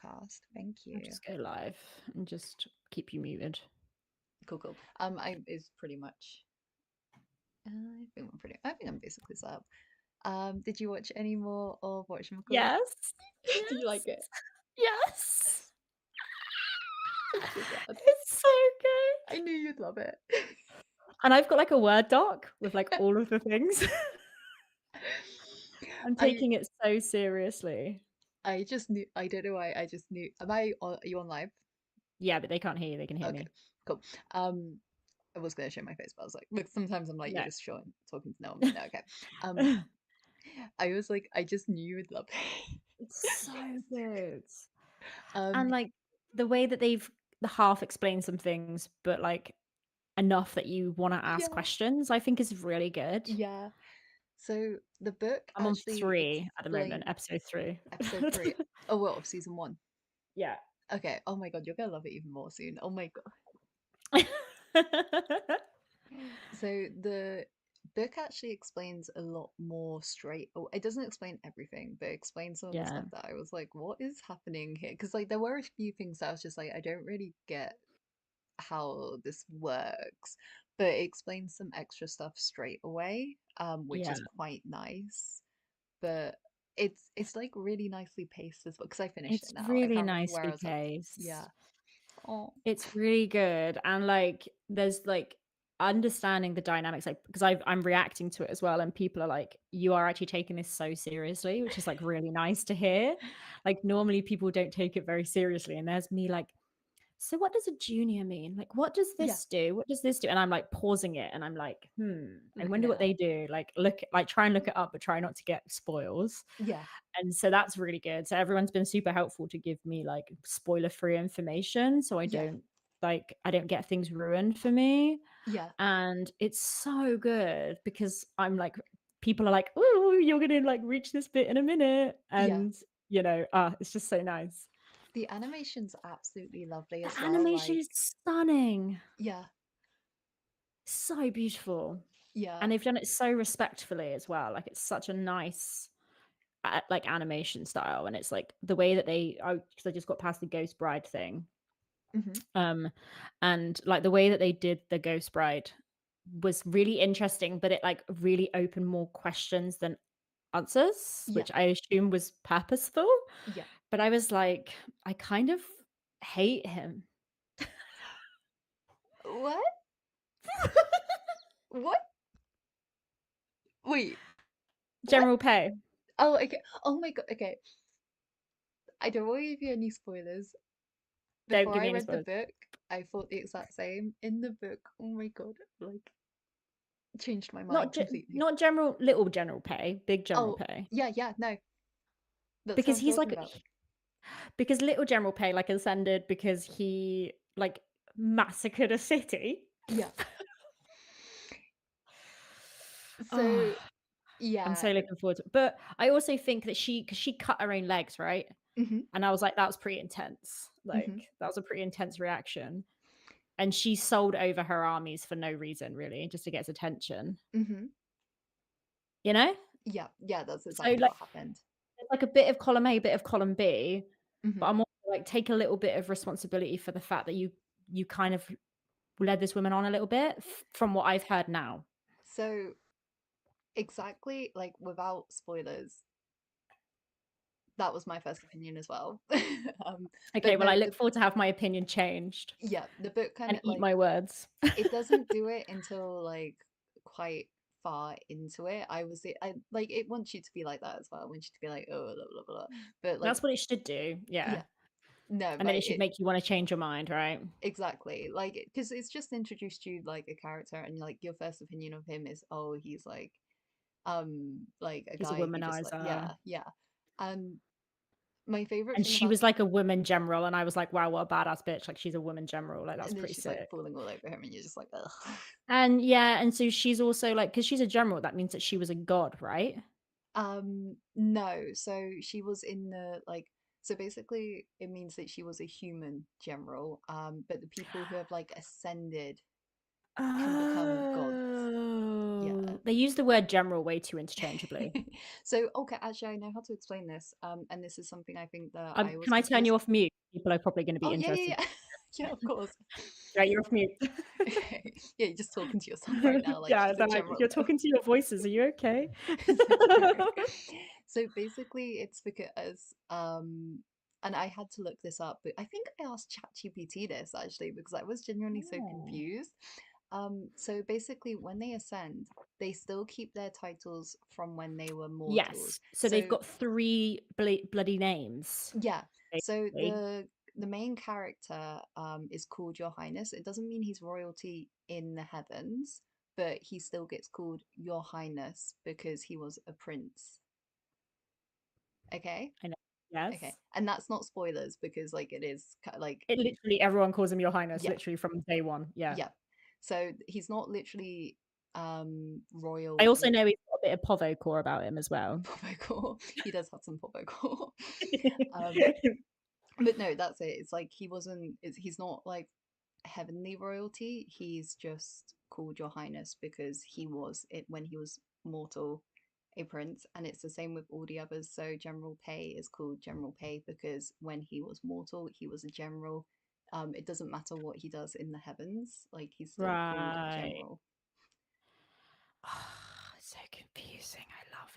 podcast. Thank I'll you. just go live and just keep you muted. Cool. I is pretty much. I think I'm basically set up. Did you watch any more of whatchamacallit? Yes. Did you like Yes. it? Yes. I'm so glad. It's so I good. knew you'd love it. And I've got like a Word doc with like all of the things. I'm I taking it so seriously. I just knew. I don't know why. I just knew. Am I on? Are you on live? Yeah, but they can't hear you, they can hear Okay, me. cool. I was gonna show my face, but I was like, look. Sometimes I'm like, you're No. just showing, talking to no one. But no, okay. I was like, I just knew you would love it. It's so good. Um, And like the way that they've the half explained some things, but like enough that you want to ask yeah, questions, I think is really good. yeah. So the book I'm on actually 3 at the moment, explains episode 3. episode three. Oh well, of season one. Yeah. Okay. Oh my God, you're gonna love it even more soon. Oh my God. So the book actually explains a lot more straight. Oh, it doesn't explain everything, but it explains some of the Yeah. stuff that I was like, what is happening here? Because like there were a few things that I was just like, I don't really get how this works, but it explains some extra stuff straight away, which Yeah. is quite nice. But it's like really nicely paced as well because I finished it It's now. I really can't remember where I nicely was up to. Yeah. paced. Oh. It's really good, and, like, there's, like, understanding the dynamics, like, because I'm reacting to it as well, and people are like, "You are actually taking this so seriously," which is, like, really nice to hear. Like, normally people don't take it very seriously, and there's me like, "So what does a junior mean? Like, what does Yeah, this do? What does this do?" And I'm, like, pausing it, and I'm like, I looking wonder it what they up. do." Like, try and look it up, but try not to get spoils. Yeah, And so that's really good. So everyone's been super helpful to give me like spoiler-free information so yeah, I don't get things ruined for me. yeah, And it's so good because I'm like people are like, "Ooh, you're gonna like reach this bit in a minute." yeah. And it's just so nice. The animation's absolutely lovely The as well. animation Like, is stunning. yeah, So beautiful. yeah, And they've done it so respectfully as well. Like it's such a nice like animation style, and it's like the way that because I just got past the Ghost Bride thing, hmm, and like the way that they did the Ghost Bride was really interesting, but it like really opened more questions than answers, yeah, which I assume was purposeful. yeah. But I was like, I kind of hate him. What? What? Wait, what? General Pay. Oh, okay. Oh my God. Okay. I don't want to give you any spoilers. Don't Before give I me any read the spoilers. book, I thought the exact same. In the book, oh my God, like changed my mind completely. Not general little General Pay, big General Oh, Pay. yeah, no, that's what Because I'm he's talking like about. because little General Pay like ascended because he like massacred a city. Yeah. So, Oh, I'm yeah. so looking forward to it. But I also think that because she cut her own legs, right? Hmm, And I was like, that was pretty intense. hmm, Like, that was a pretty intense reaction. And she sold over her armies for no reason, really, just to get his attention, hmm. you know? Yeah, that's So, exactly like, what happened. there's like a bit of column A, bit of column B, but Hmm. I'm also like, take a little bit of responsibility for the fact that you kind of led this woman on a little bit from what I've heard now. So, exactly, like without spoilers, that was my first opinion as well. Okay, But well, no, I look forward to have my opinion changed the book kind and of eat like my words. it doesn't do it until like quite far into it. I like it wants you to be like that as well. It wants you to be like, oh, blah blah blah. But like, That's what it should do, yeah. yeah, no, And then like it should it make you wanna change your mind, right? exactly like because it's just introduced you like a character, and like your first opinion of him is, oh, he's like a He's a guy who just like womanizer. yeah. And my favorite And thing she about was like a woman general, and I was like, "Wow, what a badass bitch." Like, she's a woman general, like, that's and then pretty she's like sick. falling all over him, and you're just like, ugh. And yeah, and so she's also like, because she's a general, that means that she was a god, right? No. So she was in the like so basically it means that she was a human general. But the people who have like ascended can become gods. Oh, Yeah. they use the word general way too interchangeably. So, okay, actually, I know how to explain this. And this is something I think that I was Can I turn you confused. off mute? People are probably going to be Oh, yeah, interested. yeah, yeah. Yeah, of course. Yeah, you're off mute. Okay. Yeah, you're just talking to yourself right now, like Yeah, she's a they're like, general you're though. talking to your voices. Are you okay? No. So basically it's because and I had to look this up, but I think I asked ChatGPT this actually because I was genuinely so Oh. confused. So basically when they ascend, they still keep their titles from when they were mortals. Yes. So they've So got three bloody names, yeah, so basically. the main character is called Your Highness. It doesn't mean he's royalty in the heavens, but he still gets called Your Highness because he was a prince. Okay? I know. Okay. Yes. And that's not spoilers because like it is like It literally everyone calls him Your Highness, yeah, literally from day one. Yeah. yeah. So he's not literally I royal also in know he's got a bit of Povo core about him as well. Popocore. He does have some Popocore. Um but no, that's it. It's like he's not like heavenly royalty. He's just called Your Highness because he was it when he was mortal, a prince, and it's the same with all the others. So General Pei is called General Pei because when he was mortal, he was a general. It doesn't matter what he does in the heavens, like he's still called Right. general. So confusing. I love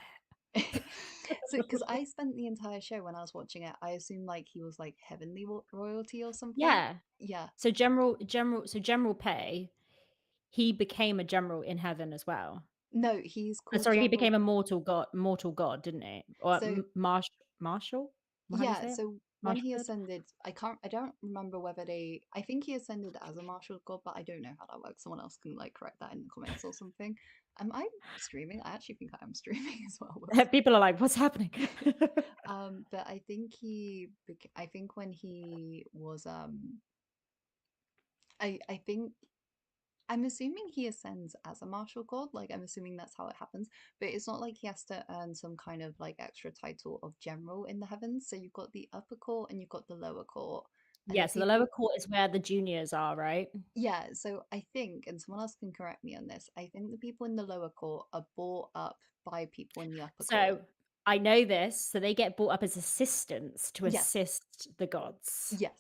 So, because it. I spent the entire show when I was watching it, I assumed like he was like heavenly royalty or something. Yeah. Yeah. So General Pei, he became a general in heaven as well. No, he's called Sorry, he general. became a mortal god, didn't he? Or So Marshal? How do you yeah, say it? so when he Marshal? ascended, I don't remember whether I think he ascended as a martial god, but I don't know how that works. Someone else can like correct that in the comments or something. Am I streaming? I actually think I am streaming as well. Whoops. People are like, "What's happening?" But I think I think when he was I think I'm assuming he ascends as a martial god. Like I'm assuming that's how it happens. But it's not like he has to earn some kind of like extra title of general in the heavens. So you've got the upper court and you've got the lower court. And Yeah, the so the lower people, court is where the juniors are, right? yeah. So I think, and someone else can correct me on this. I think the people in the lower court are brought up by people in the upper court. So I know this. So they get brought up as assistants to Yes. assist the gods. Yes.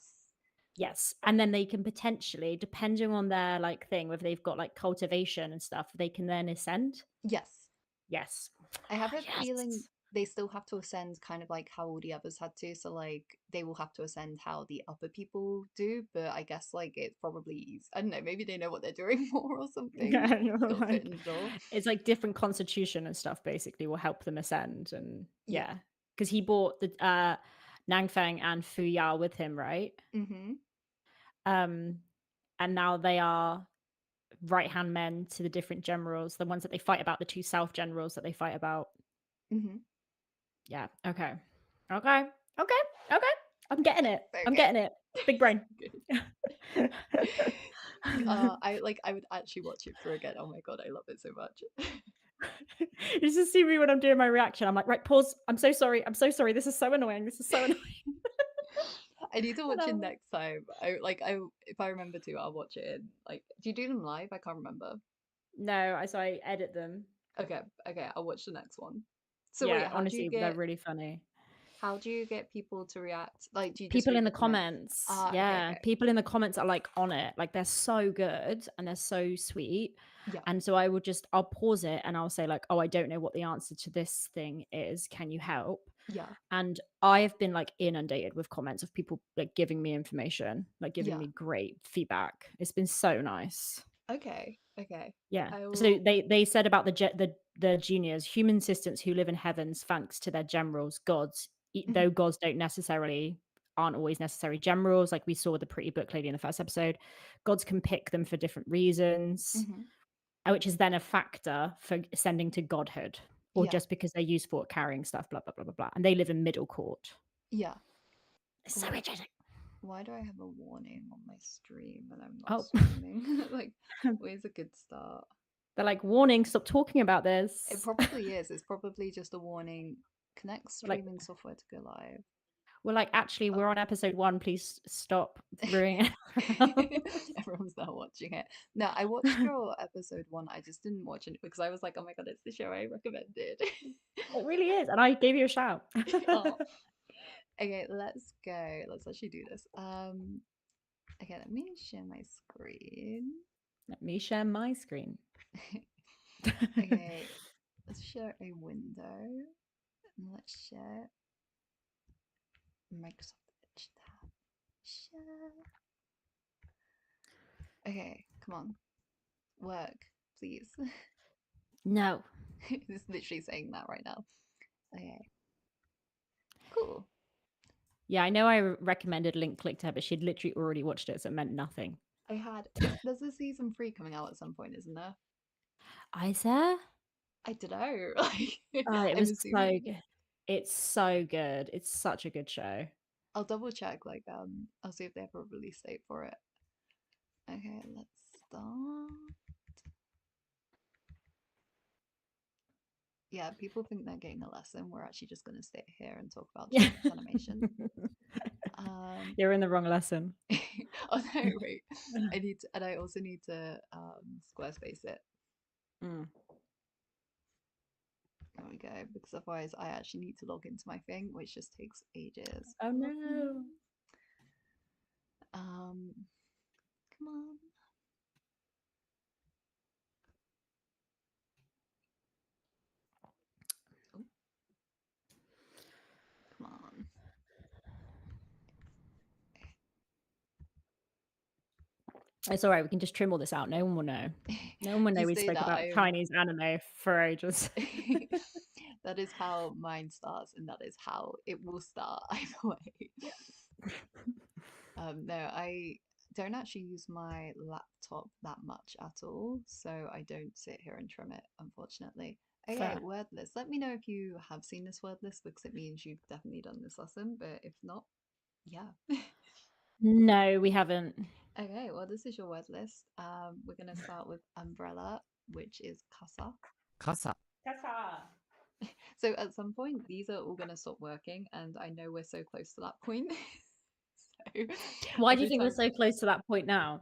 Yes, and then they can potentially, depending on their like thing, whether they've got like cultivation and stuff, they can then ascend. Yes. Yes. I have a feeling Yes. they still have to ascend kind of like how all the others had to. So like they will have to ascend how the upper people do, but I guess like it's probably I don't know, maybe they know what they're doing more or something. Yeah, you're Got a foot like, in the door. it's like different constitution and stuff basically will help them ascend. And Yeah. yeah, because he brought the Nangfeng and Fu Yao with him, right? Mm-hmm. Um, and now they are right hand men to the different generals, the ones that they fight about, the two South generals that they fight about. Mm-hmm. Yeah. Okay. Okay. Okay. Okay. I'm getting it. I'm Okay. getting it. Big brain. Good. I would actually watch it through again. Oh my God, I love it so much. You just see me when I'm doing my reaction. I'm like, right, pause. I'm so sorry. I'm so sorry. This is so annoying. This is so annoying. I need to And watch it I'm like, next time. I if I remember to, I'll watch it in like do you do them live? I can't remember. no, I edit them. Okay, okay, I'll watch the next one. So wait, Yeah, honestly, they're really funny. how do you get people to react? Like, do you just People read in the the comments? comments. Ah, okay, Yeah, okay. people in the comments are like on it. Like they're so good and they're so sweet. Yeah, And so I'll pause it and I'll say like, "Oh, I don't know what the answer to this thing is. Can you help?" yeah, And I've been like inundated with comments of people like giving me information, like giving yeah. me great feedback. It's been so nice. Okay, okay. Yeah. I So will. they said about the juniors, human assistants who live in heavens thanks to their generals, gods, though Mhm, gods don't necessarily aren't always necessary generals, like we saw with the pretty book lady in the first episode. Gods can pick them for different reasons, mhm. which is then a factor for ascending to godhood, or Yeah, just because they're useful at carrying stuff, blah blah blah blah blah. And they live in middle court. yeah. It's so Oh, interesting. why do I have a warning on my stream when I'm not Oh, streaming? Like, where's a good start? they're like, warning, stop talking about It this. probably is. It's probably just a warning. Connect Like, streaming software to go live. We're like, actually, we're on Oh. episode 1. Please stop ruining it. Everyone's now watching it. No, I watched your episode 1. I just didn't watch it because I was like, oh my god, it's the show I recommended. It really is, and I gave you a shout. Oh. Okay, let's go. Let's actually do this. Okay, let me share my screen. Let me share my screen. Okay, let's share a window. And let's share Microsoft Edge tab. Share. Okay, come on. Work, please. No. It's literally saying that right now. Okay, cool. Yeah, I know I recommended Link clicked her, but she'd literally already watched it, so it meant nothing. There's a season 3 coming out at some point, isn't there? Is there? I don't know. Like, Oh, it I'm was so assuming. good. It's so good. It's such a good show. I'll double check. Like, I'll see if they have a release date for it. Okay, let's start. Yeah, people think they're getting a lesson. We're actually just going to sit here and talk about Yeah. Japanese animation. You're in the wrong lesson. Oh no, wait. And I also need to Squarespace it. Mm. There we go. Because otherwise, I actually need to log into my thing, which just takes ages. Oh no. Come on. Oh, come on. It's all right. We can just trim all this out. No one will know. No one will know You we say spoke that about Chinese anime for ages. that is how mine starts, and that is how it will start either way. Yeah. No, I don't actually use my laptop that much at all, so I don't sit here and trim it, unfortunately. Okay, Fair. word list. Let me know if you have seen this word list because it means you've definitely done this lesson, but if not, yeah. No, we haven't. Okay, well, this is your word list. We're gonna start with umbrella, which is kasa. 傘 So at some point, these are all gonna stop working, and I know we're so close to that point. So Why do you every think we're time, so close to that point now?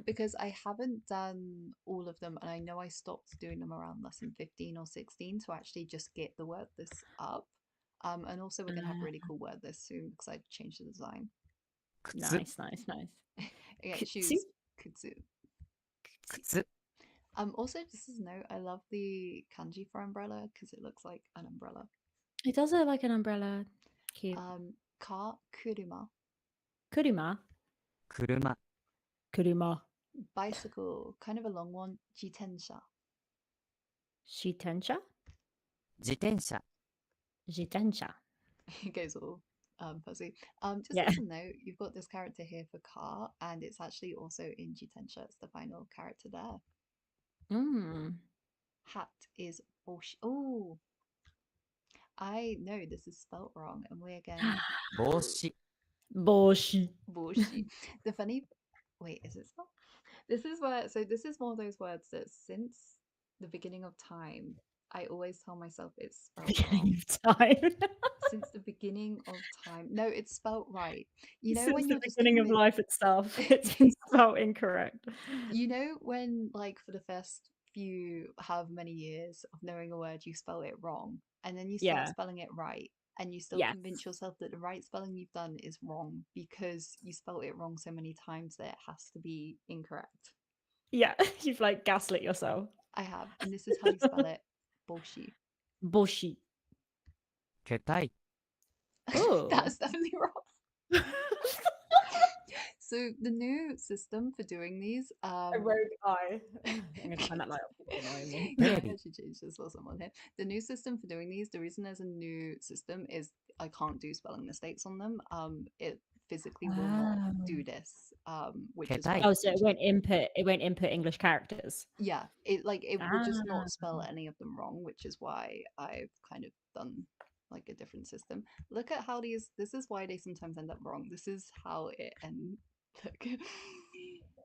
because I haven't done all of them, and I know I stopped doing them around lesson 15 or 16 to actually just get the word list up. And also we're gonna have really cool word lists soon because I changed the design. 靴 Nice, nice, nice. Okay, Kutsu? shoes, kutsu. 靴 Also, just as a note, I love the kanji for umbrella because it looks like an umbrella. It does look like an umbrella. Cute. Car, kuruma. Kuruma. 車 Kuruma. Bicycle, kind of a long one, jitensha. Shitensha? 自転車 Jitensha. It goes all fuzzy. Just Yeah. as a note, you've got this character here for car, and it's actually also in jitensha. It's the final character there. Mm. Hat is boshi. Oh, I know this is spelt wrong, and we're getting 帽子 Boshi. boshi. The funny, wait, is it spelled? This is where, so this is one of those words that since the beginning of time, I always tell myself it's spelled wrong. Beginning of time. Since the beginning of time. No, it's spelt right. You know Since when the you're just beginning of life itself, it's been spelled incorrect. You know when like for the first few however many years of knowing a word you spell it wrong and then you start Yeah. spelling it right and you still Yes. convince yourself that the right spelling you've done is wrong because you spelled it wrong so many times that it has to be incorrect. Yeah. You've like gaslit yourself. I have, and this is how you spell it. Boshi. Boshi. けたい Oh. That's definitely wrong. So the new system for doing these, A rogue eye. I'm gonna turn that light off. It's annoying me. yeah, I Maybe. should change this for someone here. The new system for doing these, the reason there's a new system is I can't do spelling mistakes on them. It physically will not do this. Which is Ketai. why Oh, so it won't input English characters. yeah, it will just not spell Ah. any of them wrong, which is why I've kind of done like a different system. Look at how these. This is why they sometimes end up wrong. This is how it and look.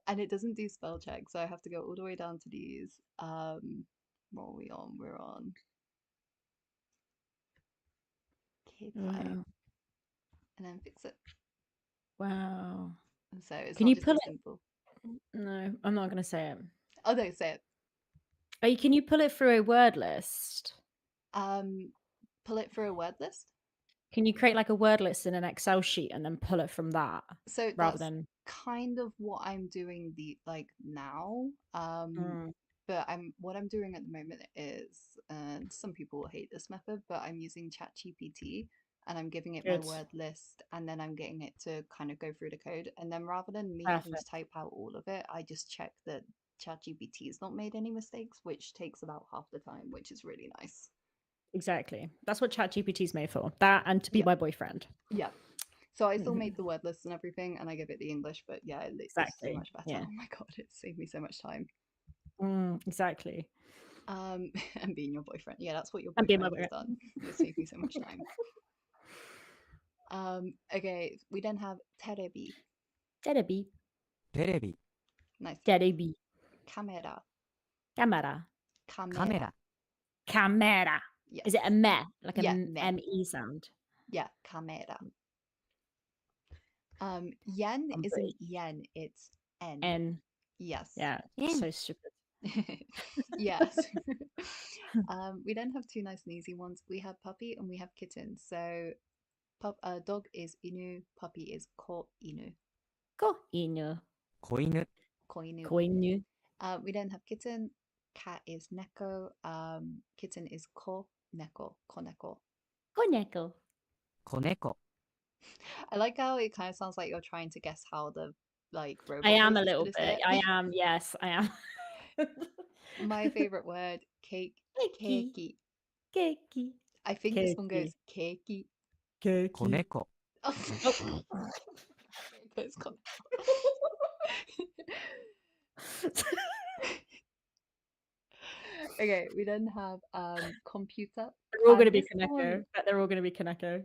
And it doesn't do spell check, so I have to go all the way down to these. What are we on? We're on K type. Wow. and then fix it. Wow. And so it's Can not you just pull as it? simple. No, I'm not going to say it. Oh no, say it. Can you pull it through a word list? Pull it through a word list. Can you create like a word list in an Excel sheet and then pull it from that So rather that's than? kind of what I'm doing now. Mm, But what I'm doing at the moment is, and some people will hate this method, but I'm using ChatGPT and I'm giving it my good. word list, and then I'm getting it to kind of go through the code. And then rather than me having to Perfect. type out all of it, I just check that ChatGPT has not made any mistakes, which takes about half the time, which is really nice. Exactly. That's what ChatGPT is made for. That and to be Yeah, my boyfriend. yeah. So I still made Mhm. the word list and everything, and I give it the English, but yeah, it's so Exactly. much better. Yeah. Oh my god, it saved me so much time. Exactly. And being your boyfriend. Yeah, that's what your And being my boyfriend has boyfriend. done. It saved me so much time. Okay, we then have terebi. Terebi. テレビ、 Nice. Terebi. Camera. Camera. カメ Camera. ラ、 Camera. Yes. Is it a meh? Like a Yeah, meh. M-E sound? Yeah, camera. Yen I'm isn't British. yen, it's N. N. Yes. Yeah. 円、 So stupid. Yes. We then have two nice and easy ones. We have puppy and we have kitten. So dog is inu, puppy is ko inu. Ko inu. 子犬、 Ko inu. Ko inu. We then have kitten. Cat is neko. Kitten is ko neko. Koneko. Ko neko. 子猫、 I like how it kind of sounds like you're trying to guess how the I robot am voice a is little going to say bit. it. I am. Yes, I am. My favorite word, cake, Keiki. keiki. Keiki. I think this one Keiki. goes keiki. 子 Keiki. 猫、 Oh. Oh. It goes koneko. Okay, we then have computer. They're all going to be This one, Kaneko. Bet they're all going to be Kaneko.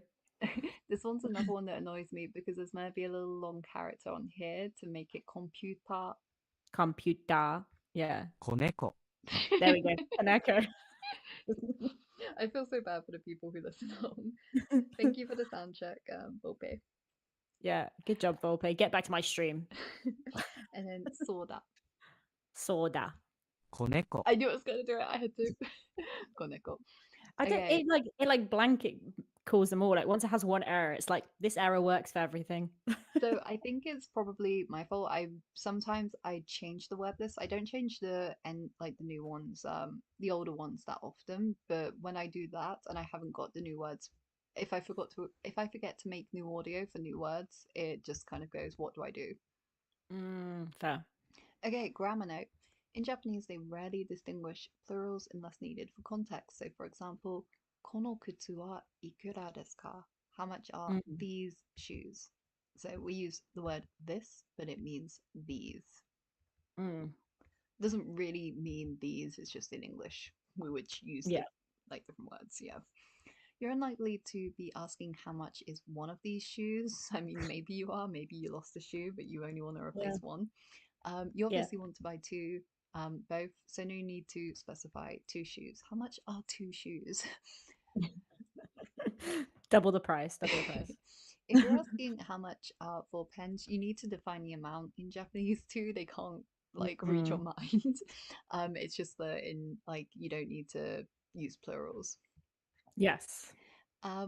this one's another one that annoys me because there's meant to be a little long character on here to make it computer. Computer. Yeah. 子猫、 There we go. Kaneko. I feel so bad for the people who listen on. Thank you for the sound check, Volpe. Yeah. Good job, Volpe. Get back to my stream. And then soda. Soda. 子猫、 I knew I was gonna do it. I had to. Koneko. I don't. Okay. It like blanket calls them all. Like once it has one error, it's like this error works for everything. So I think it's probably my fault. Sometimes I change the word list. I don't change the like the new ones, the older ones that often. But when I do that and I haven't got the new words, if I forget to make new audio for new words, it just kind of goes, what do I do? Fair. Okay, grammar note. In Japanese, they rarely distinguish plurals unless needed for context. So, for example, kono kutsu wa ikura desu ka? How much are Mm. these shoes? So we use the word this, but it means these. Doesn't really mean these, it's just in English. We would use Yeah. like different words, yeah. You're unlikely to be asking how much is one of these shoes. I mean, maybe you are, maybe you lost a shoe, but you only want to replace one. You Yeah. obviously want to buy two, both, so no need to specify two shoes. How much are two shoes? Double the price. Double the price. If you're asking how much are for pens, you need to define the amount in Japanese too. They can't like read your mind. It's just that in like you don't need to use plurals. Yes.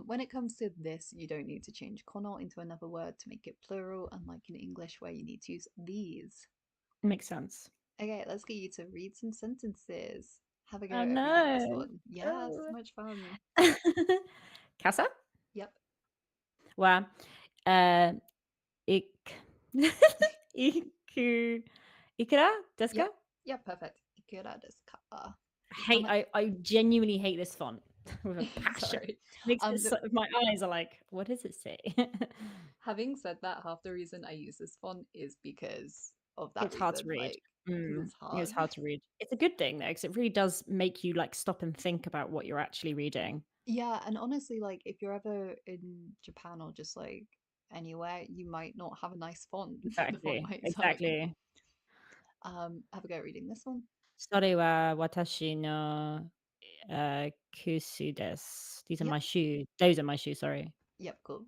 When it comes to this, you don't need to change kono into another word to make it plural, unlike in English where you need to use these. Makes sense. Okay, let's get you to read some sentences. Have a go Oh at reading this no. one. Yeah, so much fun. Casa? Yep. Wow. Ik. Iku. Ikura desu ka? Yep. Yeah, perfect. Ikura desu ka? I genuinely hate this font with a passion. Sorry. Makes it so, my eyes are like, what does it say? Having said that, half the reason I use this font is because of that It's hard to reason. read. Like, 'cause it's hard. It's hard to read. It's a good thing though, because it really does make you like stop and think about what you're actually reading. Yeah, and honestly, like if you're ever in Japan or just like anywhere, you might not have a nice font. The font Exactly. might suck. Exactly. Have a go at reading this one. それは私の kusu desu. These are Yep. my shoes. Those are my shoes, sorry. Yep, cool.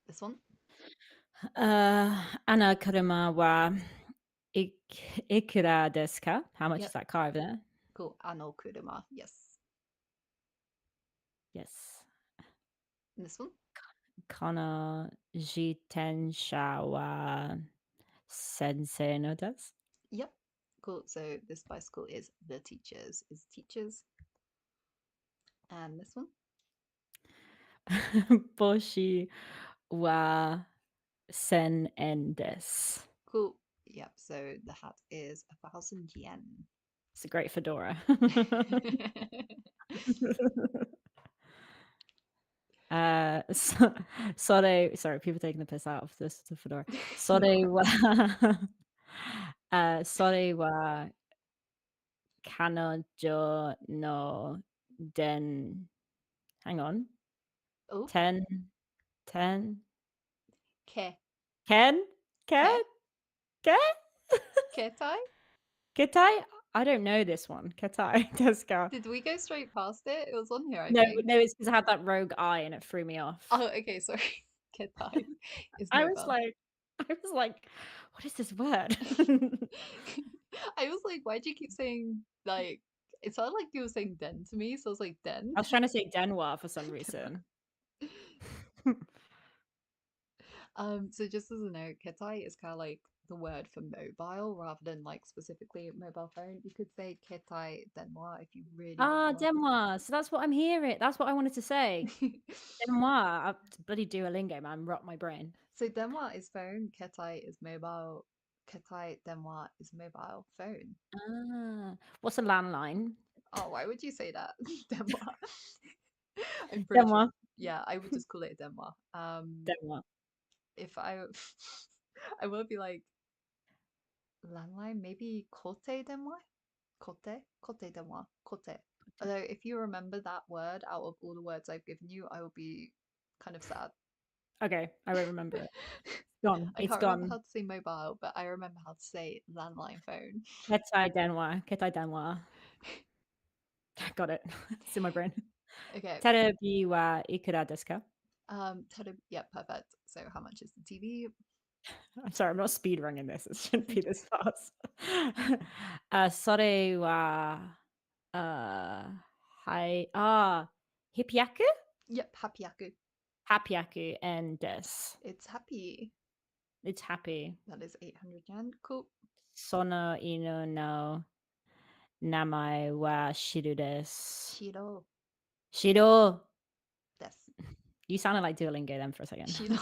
This one. Ana kuruma wa ikura desu ka? How much Yep. is that car over there? Cool. Ano kuruma. Yes. Yes. And this one. Kono jitensha wa sensei no desu? Yep. Cool. So this bicycle is the teacher's. Is teacher's. And this one. Boshi wa sen en desu. Cool. Yep. So the hat is 1,000 yen. It's a great fedora. Sore, sorry, people taking the piss out of this the fedora. Sore wa sore wa kanojo no den. Hang on. Oh, 10 ke. Ken? Ke? Ken? Ketai? Ketai? I don't know this one. Ketai desu ka? Did we go straight past it? It was on here, I No, think. it's because I had that rogue eye and it threw me off. Oh, okay, sorry. Ketai is I mobile. was like, what is this word? I was like, why do you keep saying like it sounded like you were saying den to me, so I was like den. I was trying to say Denwa for some reason. So just as a note, ketai is kind of like the word for mobile rather than like specifically mobile phone. You could say ketai denwa if you really Ah, want. Denwa. So that's what I'm hearing. That's what I wanted to say. Denwa. Bloody Duolingo, man. Rot my brain. So denwa is phone, ketai is mobile, ketai denwa is mobile phone. Ah. What's a landline? Oh, why would you say that? Denwa. I'm pretty sure. Denwa. Yeah, I would just call it denwa. Denwa. If I I will be like landline, maybe kote denwa? Kote denwa. Kote. Although if you remember that word out of all the words I've given you, I will be kind of sad. Okay, I won't remember it. Gone. I It's can't remember gone. how to say mobile, but I remember how to say landline phone. Ketai Denwa. Ketai Denwa. Got it. It's in my brain. Okay. Terebi wa ikura desu ka? Yeah, perfect. So how much is the TV? I'm sorry, I'm not speed running this. It shouldn't be this fast. Sore wa hipyaku? Yep, happyaku. Happyaku and desu. It's happy. It's happy. That is 800 yen. Cool. Sono inu no namae wa shiru desu. Shiro. Shiro. Desu. You sounded like Duolingo then for a second. Shiro.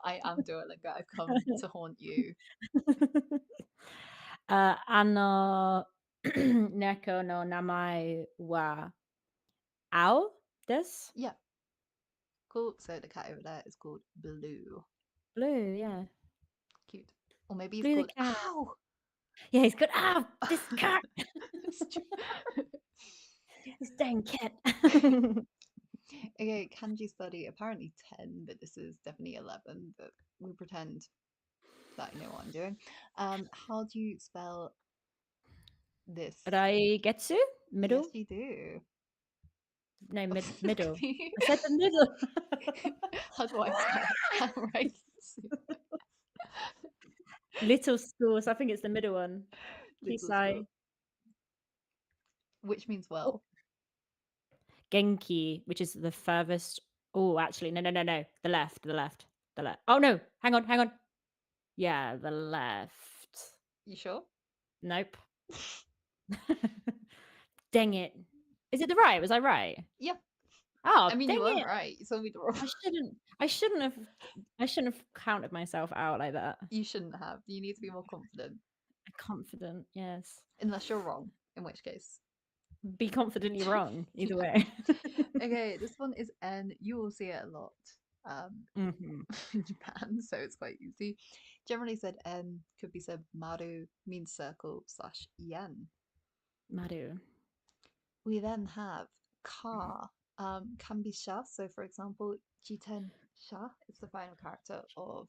I am Duolingo. I've come to haunt you. Neko no namae wa Ao desu? Yeah. Cool. So the cat over there is called Blue. Blue, yeah. Cute. Or maybe he's Blue the called cat. Ow! Yeah, he's good. Ah, this cat. It's true. This dang cat. Okay, kanji study apparently 10, but this is definitely 11, but we pretend that I know what I'm doing. How do you spell this? Raigetsu? Middle? Yes, you do. No, Look middle. at me. I said the middle. How do I spell it? Right. Little schools. I think it's the middle one. Little Kisai. school. Which means Oh. well. Genki, which is the furthest. Oh, actually, no. The left. Oh no, hang on. Yeah, the left. You sure? Nope. Dang it. Is it the right? Was I right? Yeah. Oh, I mean, dang you weren't it. right. You told me the wrong. I shouldn't have counted myself out like that. You shouldn't have. You need to be more confident. Confident, yes. Unless you're wrong, in which case. Be confident you're wrong, either way. Okay, this one is N. You will see it a lot Mhm. in Japan, so it's quite easy. Generally said N, could be said maru, means circle / yen. Maru. We then have ka, can be sha. So for example, jiten sha is the final character of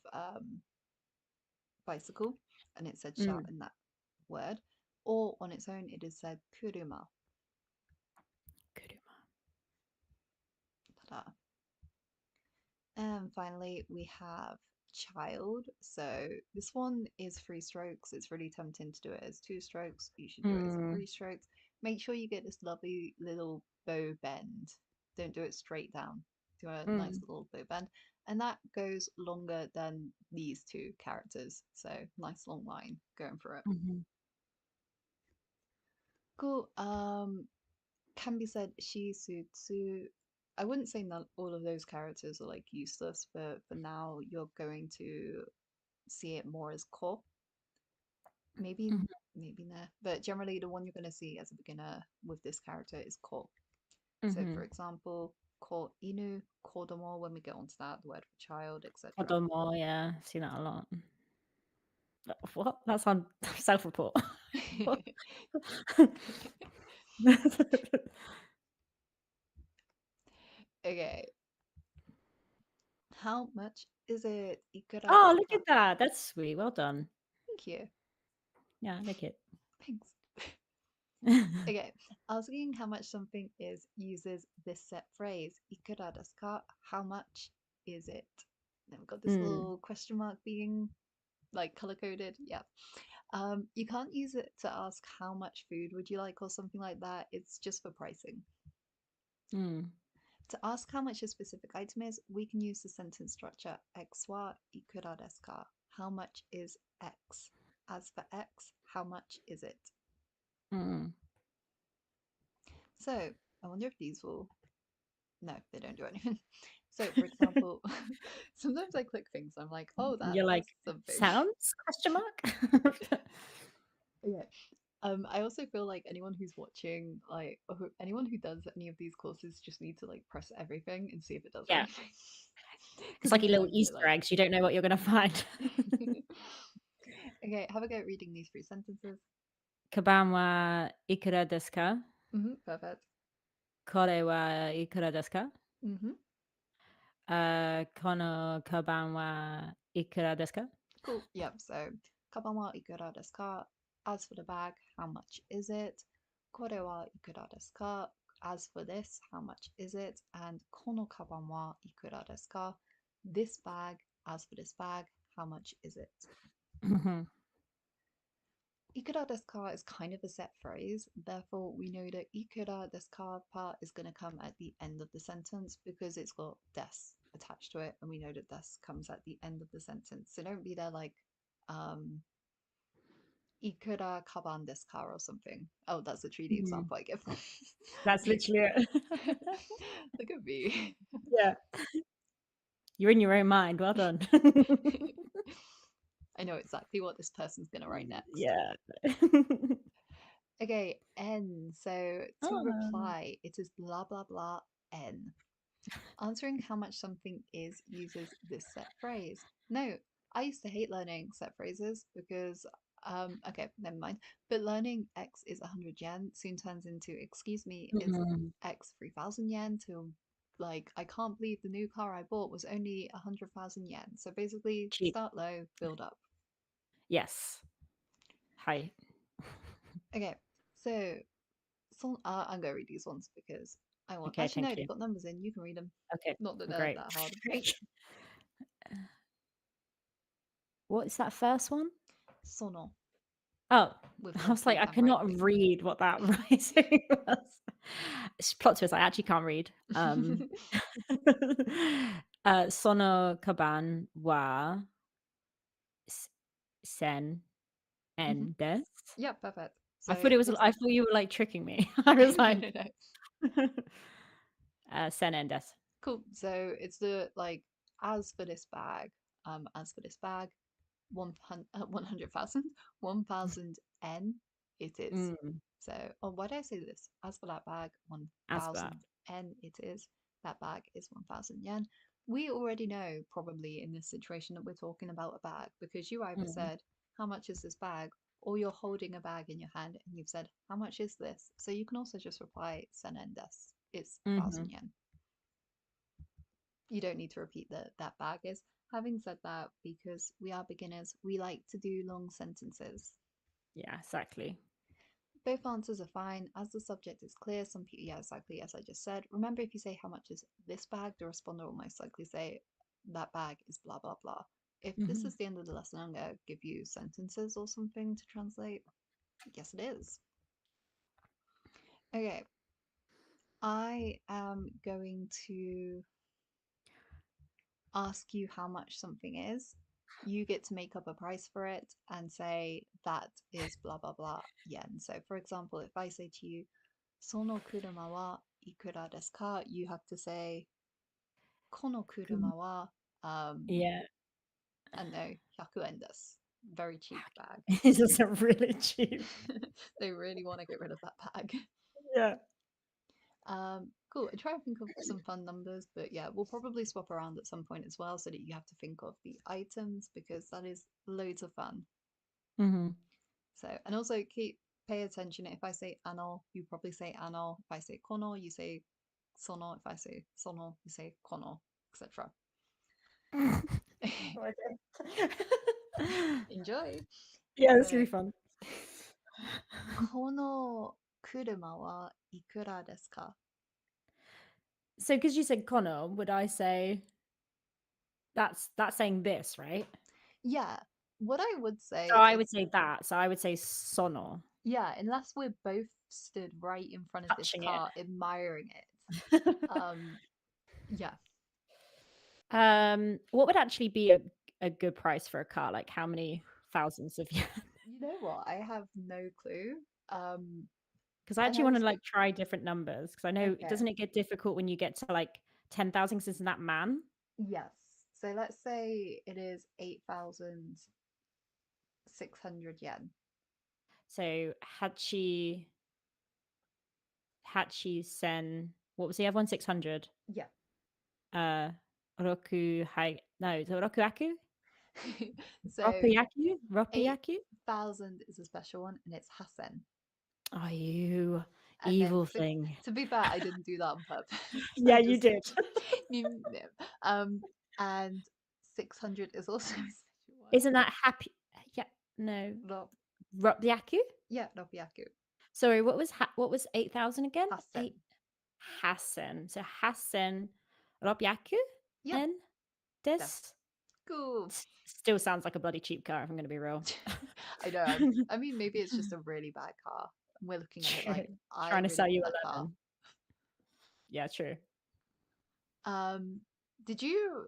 bicycle, and it said sha in that word. Or on its own, it is said kuruma. Ta-da. And finally, we have child. So this one is 3 strokes. It's really tempting to do it as 2 strokes. You should do it as Mm. 3 strokes. Make sure you get this lovely little bow bend. Don't do it straight down. Do a nice Mm. little bow bend. And that goes longer than these 2 characters. So nice long line going for it. Mhm. Cool. Can be said she, su, tsu. I wouldn't say none, all of those characters are like useless, but for now you're going to see it more as ko. Maybe, Mhm. maybe nah. But generally, the one you're going to see as a beginner with this character is ko. So, for Mhm. example, ko inu, kodomo, when we get onto that, the word for child, etc. Kodomo, yeah, I've seen that a lot. What? That's on self-report. What? Okay, how much is it? Ikura Oh, desu look ka? at that. That's sweet. Well done. Thank you. Yeah, I like it. Thanks. Okay, asking how much something is uses this set phrase. Ikura desu ka? How much is it? Then we've got this Mm. little question mark being like color coded. Yeah. You can't use it to ask how much food would you like or something like that. It's just for pricing. Mm. To ask how much a specific item is, we can use the sentence structure X wa ikura desu ka? How much is X? As for X, how much is it? Mm. So I wonder if these will. No, they don't do anything. So, for example, sometimes I click things. I'm like, oh, that You're does like, something. sounds? Question mark? Yeah. I also feel like anyone who's watching, like, or anyone who does any of these courses, just need to like press everything and see if it does Yeah. anything. It's Because like your little sometimes it Easter like. eggs. You don't know what you're gonna find. Okay, have a go at reading these 3 sentences. Kaban wa ikura desu ka? Perfect. Kore wa ikura desu ka? hmm Kono kaban wa ikura desu ka? Cool. Yep. So, kaban wa ikura desu ka? As for the bag, how much is it? Kore wa ikura desu ka? As for this, how much is it? And kono kaban wa ikura desu ka? This bag, as for this bag, how much is it? Mhm. Ikura desu ka is kind of a set phrase, therefore we know that ikura desu ka part is going to come at the end of the sentence because it's got des attached to it, and we know that des comes at the end of the sentence. So don't be there like ikura kaban desu ka or something. Oh, that's literally the Mhm. example I give. That's literally it. Look at me. Yeah. You're in your own mind. Well done. I know exactly what this person's going to write next. Yeah. Okay, N. So to Oh. reply, it is blah blah blah N. Answering how much something is uses this set phrase. No, I used to hate learning set phrases because, okay, never mind. But learning X is 100 yen soon turns into, excuse me, is Mhm. X 3,000 yen to like, I can't believe the new car I bought was only 100,000 yen. So basically, Cheap. start low, build up. Yes. Hi. Okay, so I'm going to read these ones because I want. Okay, Actually, no, thank they've you. got numbers in. You can read them. Okay, Not that they're great. that hard. What's that first one? Sono Oh, with I was like, lovely I cannot handwriting. read what that writing was. Plot twist, I actually can't read. Sono kaban wa s- sen hmm en des. Yeah, perfect. I So thought it was. this I is thought you were like tricking me. I was no, no, like, no. sen en des. Cool. So it's the like as for this bag, as for this bag, 100,000, 1,000 N it is. Mm, So, oh, why did I say this? As for that bag, as for that. 1,000 N it is. That bag is 1,000 yen. We already know, probably in this situation, that we're talking about a bag because you either Mm, said, how much is this bag? Or you're holding a bag in your hand and you've said, how much is this? So you can also just reply, senen desu. It's 1,000 hmm yen. You don't need to repeat that bag is. Having said that, because we are beginners, we like to do long sentences. Yeah, exactly. Both answers are fine. As the subject is clear, some people, yeah, exactly as I just said. Remember, if you say how much is this bag, the responder will most likely say that bag is blah blah blah. If this Mhm. is the end of the lesson, I'm gonna give you sentences or something to translate. Yes, it is. Okay, I am going to ask you how much something is. You get to make up a price for it and say that is blah blah blah yen. So, for example, if I say to you, その車は ikura desu ka? You have to say, この Mm. 車は Yeah. I don't know, 100 yen desu. Very cheap bag. It's just a really cheap. They really want to get rid of that bag. Yeah. Cool. I try and think of some fun numbers, but yeah, we'll probably swap around at some point as well so that you have to think of the items because that is loads of fun. Mm-hmm. So, and also pay attention. If I say ano, you probably say ano. If I say kono, you say sono. If I say sono, you say kono, etc. Enjoy. Yeah, that's So, really fun. この車は ikura desu ka? So, because you said kono, would I say that's saying this, right? Yeah. What I would say So I is, would say that. So I would say sono. yeah, unless we're both stood right in front of this Touching it. car, admiring it. Yeah. What would actually be a good price for a car? Like how many thousands of yen? You know what? I have no clue. Because I And actually I want was to like try different numbers. Because I know okay. doesn't it get difficult when you get to like 10,000? Because isn't that man? Yes. So let's say it is 8,600 yen. So Hachi Sen. What was the other one? 600. Yeah. Roku Hai. No, is it Rokuaku? So Ropiyaku? 8,000 is a special one and it's hasen. Oh, you And then evil thing. to be fair, I didn't do that on purpose. Yeah, I you just did. and 600 is also a special one. Isn't that happy? Yeah, no. Ropiyaku? Yeah, Ropiyaku. Sorry, what was 8,000 again? Hasen. Hasen. So Hasen Ropiyaku? Yep. And this Cool. still sounds like a bloody cheap car, if I'm going to be real. I know. I mean, maybe it's just a really bad car. And we're looking at it like, I Trying to really sell want you that a car. lemon. Yeah, true. Did you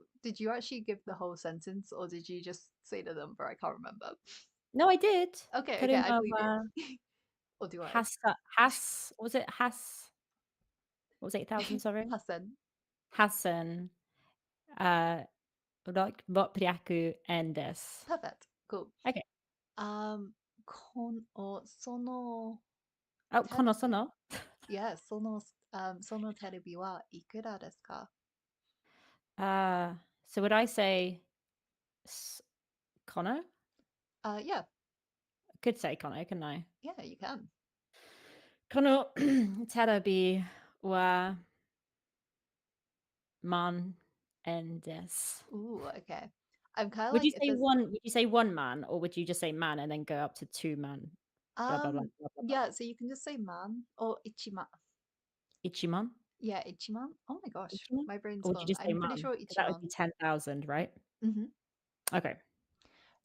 actually give the whole sentence or did you just say the number? I can't remember. No, I did. Okay, I believe you. Or do I? Was it Has? What was 8,000, sorry? Hasen. Hasan. Ropiyaku and this. Perfect. Cool. Okay. Sono Oh, kono sono. Yeah, sono terebi wa ikura desu ka? So would I say kono? Yeah. I could say kono, couldn't I? Yeah, you can. Kono terebi wa man and this. Ooh, okay. I'm kind of Would like you say one man or would you just say man and then go up to two man? Blah, blah, blah, blah, blah, blah. Yeah, so you can just say man or ichiman. Ichiman? Yeah, ichiman. Oh my gosh, Ichiman? my brain's Or would you gone. just say I'm pretty man? sure 'Cause that would ichiman. be 10,000, right? Mm-hmm. Okay.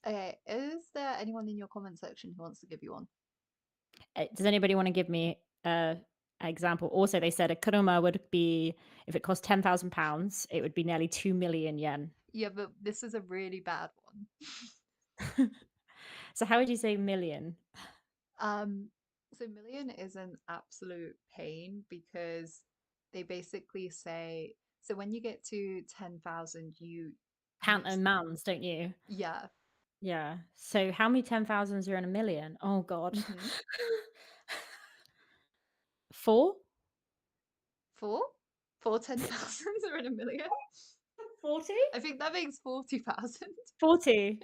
Okay, is there anyone in your comment section who wants to give you one? Does anybody want to give me an example? Also, they said a kuruma would be, if it cost £10,000, it would be nearly 2 million yen. Yeah, but this is a really bad one. So how would you say million? So million is an absolute pain because they basically say, so when you get to 10,000, you Count in mans, don't you? Yeah. Yeah. So how many 10,000s are in a million? Oh God. Mm-hmm. 4? 4? 4 10,000s are in a million? 40? I think that makes 40,000. 40.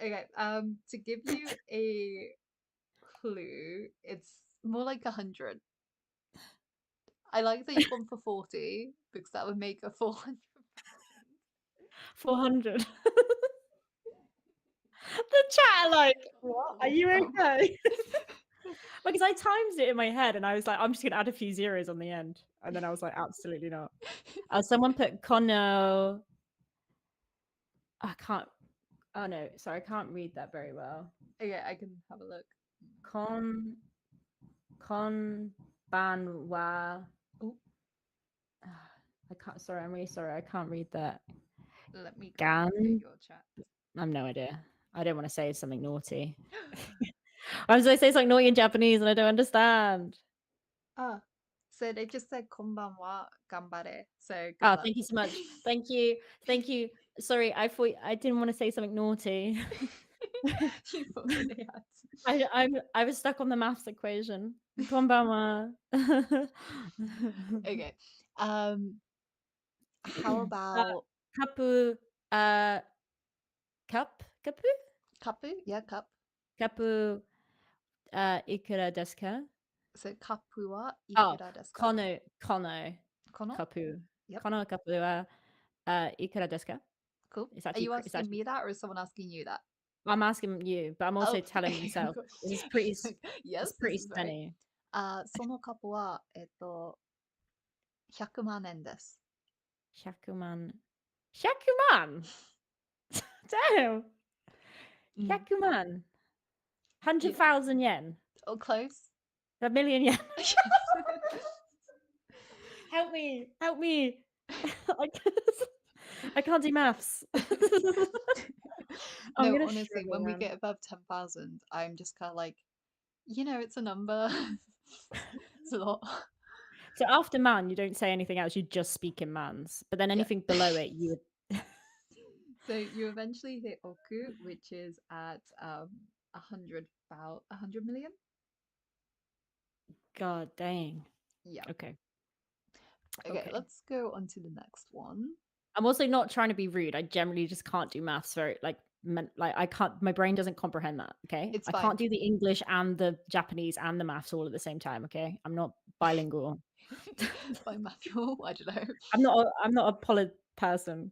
Okay, to give you a clue, it's more like 100. I like that you've gone for 40 because that would make a 400,000. 400. The chat are like, what? Are you okay? Because I timed it in my head and I was like, I'm just gonna add a few zeros on the end. And then I was like, absolutely not. Someone put kono. I can't. Oh no, sorry, I can't read that very well. Okay, I can have a look. Kon ban wa. Oh, I can't. Sorry, I'm really sorry. I can't read that. let me go Gan. look at your chat. I have no idea. I don't want to say something naughty. I was going to say something naughty in Japanese and I don't understand. Ah, so they just said konbanwa gambare. So good Oh, luck. thank you so much. Thank you. Thank you. Sorry, I thought I didn't want to say something naughty. You thought that they had. I was stuck on the maths equation. Konbanwa. Okay. How about Kapu cup? Kapu? kapu? Yeah, cup. Kapu ikura desu ka? So kapu wa Oh, ikura desu ka? kono Kono? kapu. Yep. Kono kapu wa ikura desu ka? Cool. It's Are actually you it's asking actually me that or is someone asking you that? I'm asking you, but I'm also Oh, telling okay, myself. cool. It's pretty Yes, it's pretty this is right. stunning. そのカップは、100万円です。100万 100万 Damn! 100万 100,000 yen. Oh, close. A million yen. Yes. Help me! Help me! I can't do maths. I'm No, gonna honestly, struggle, when we man. get above 10,000, I'm just kind of like, it's a number. It's a lot. So after man, you don't say anything else. You just speak in mans. But then Yeah. anything below it, you would. So you eventually hit Oku, which is at 100 million. God dang. Yeah. Okay. Okay, Okay. let's go on to the next one. I'm also not trying to be rude. I generally just can't do maths very like I can't. My brain doesn't comprehend that. Okay, It's I fine. can't do the English and the Japanese and the maths all at the same time. Okay, I'm not bilingual. By Matthew, I don't know. I'm not a poly person.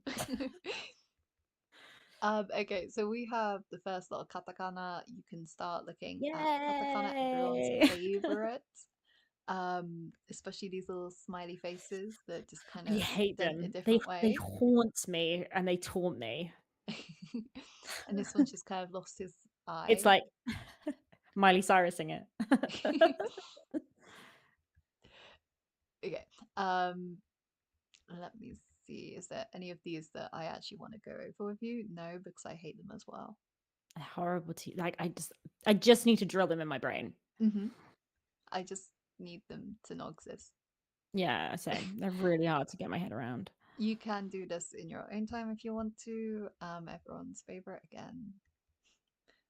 Okay, so we have the first little katakana. You can start looking at katakana, everyone's Yay! favorite. Especially these little smiley faces that just kind I of hate dent a them. different They way. haunt me and they taunt me. And this one's just kind of lost his eye. It's like Miley Cyrusing it. Okay. Let me see. Is there any of these that I actually want to go over with you? No, because I hate them as well. Horrible to like. I just need to drill them in my brain. I just need them to not exist. Yeah, same. They're really hard to get my head around. You can do this in your own time if you want to. Everyone's favorite again.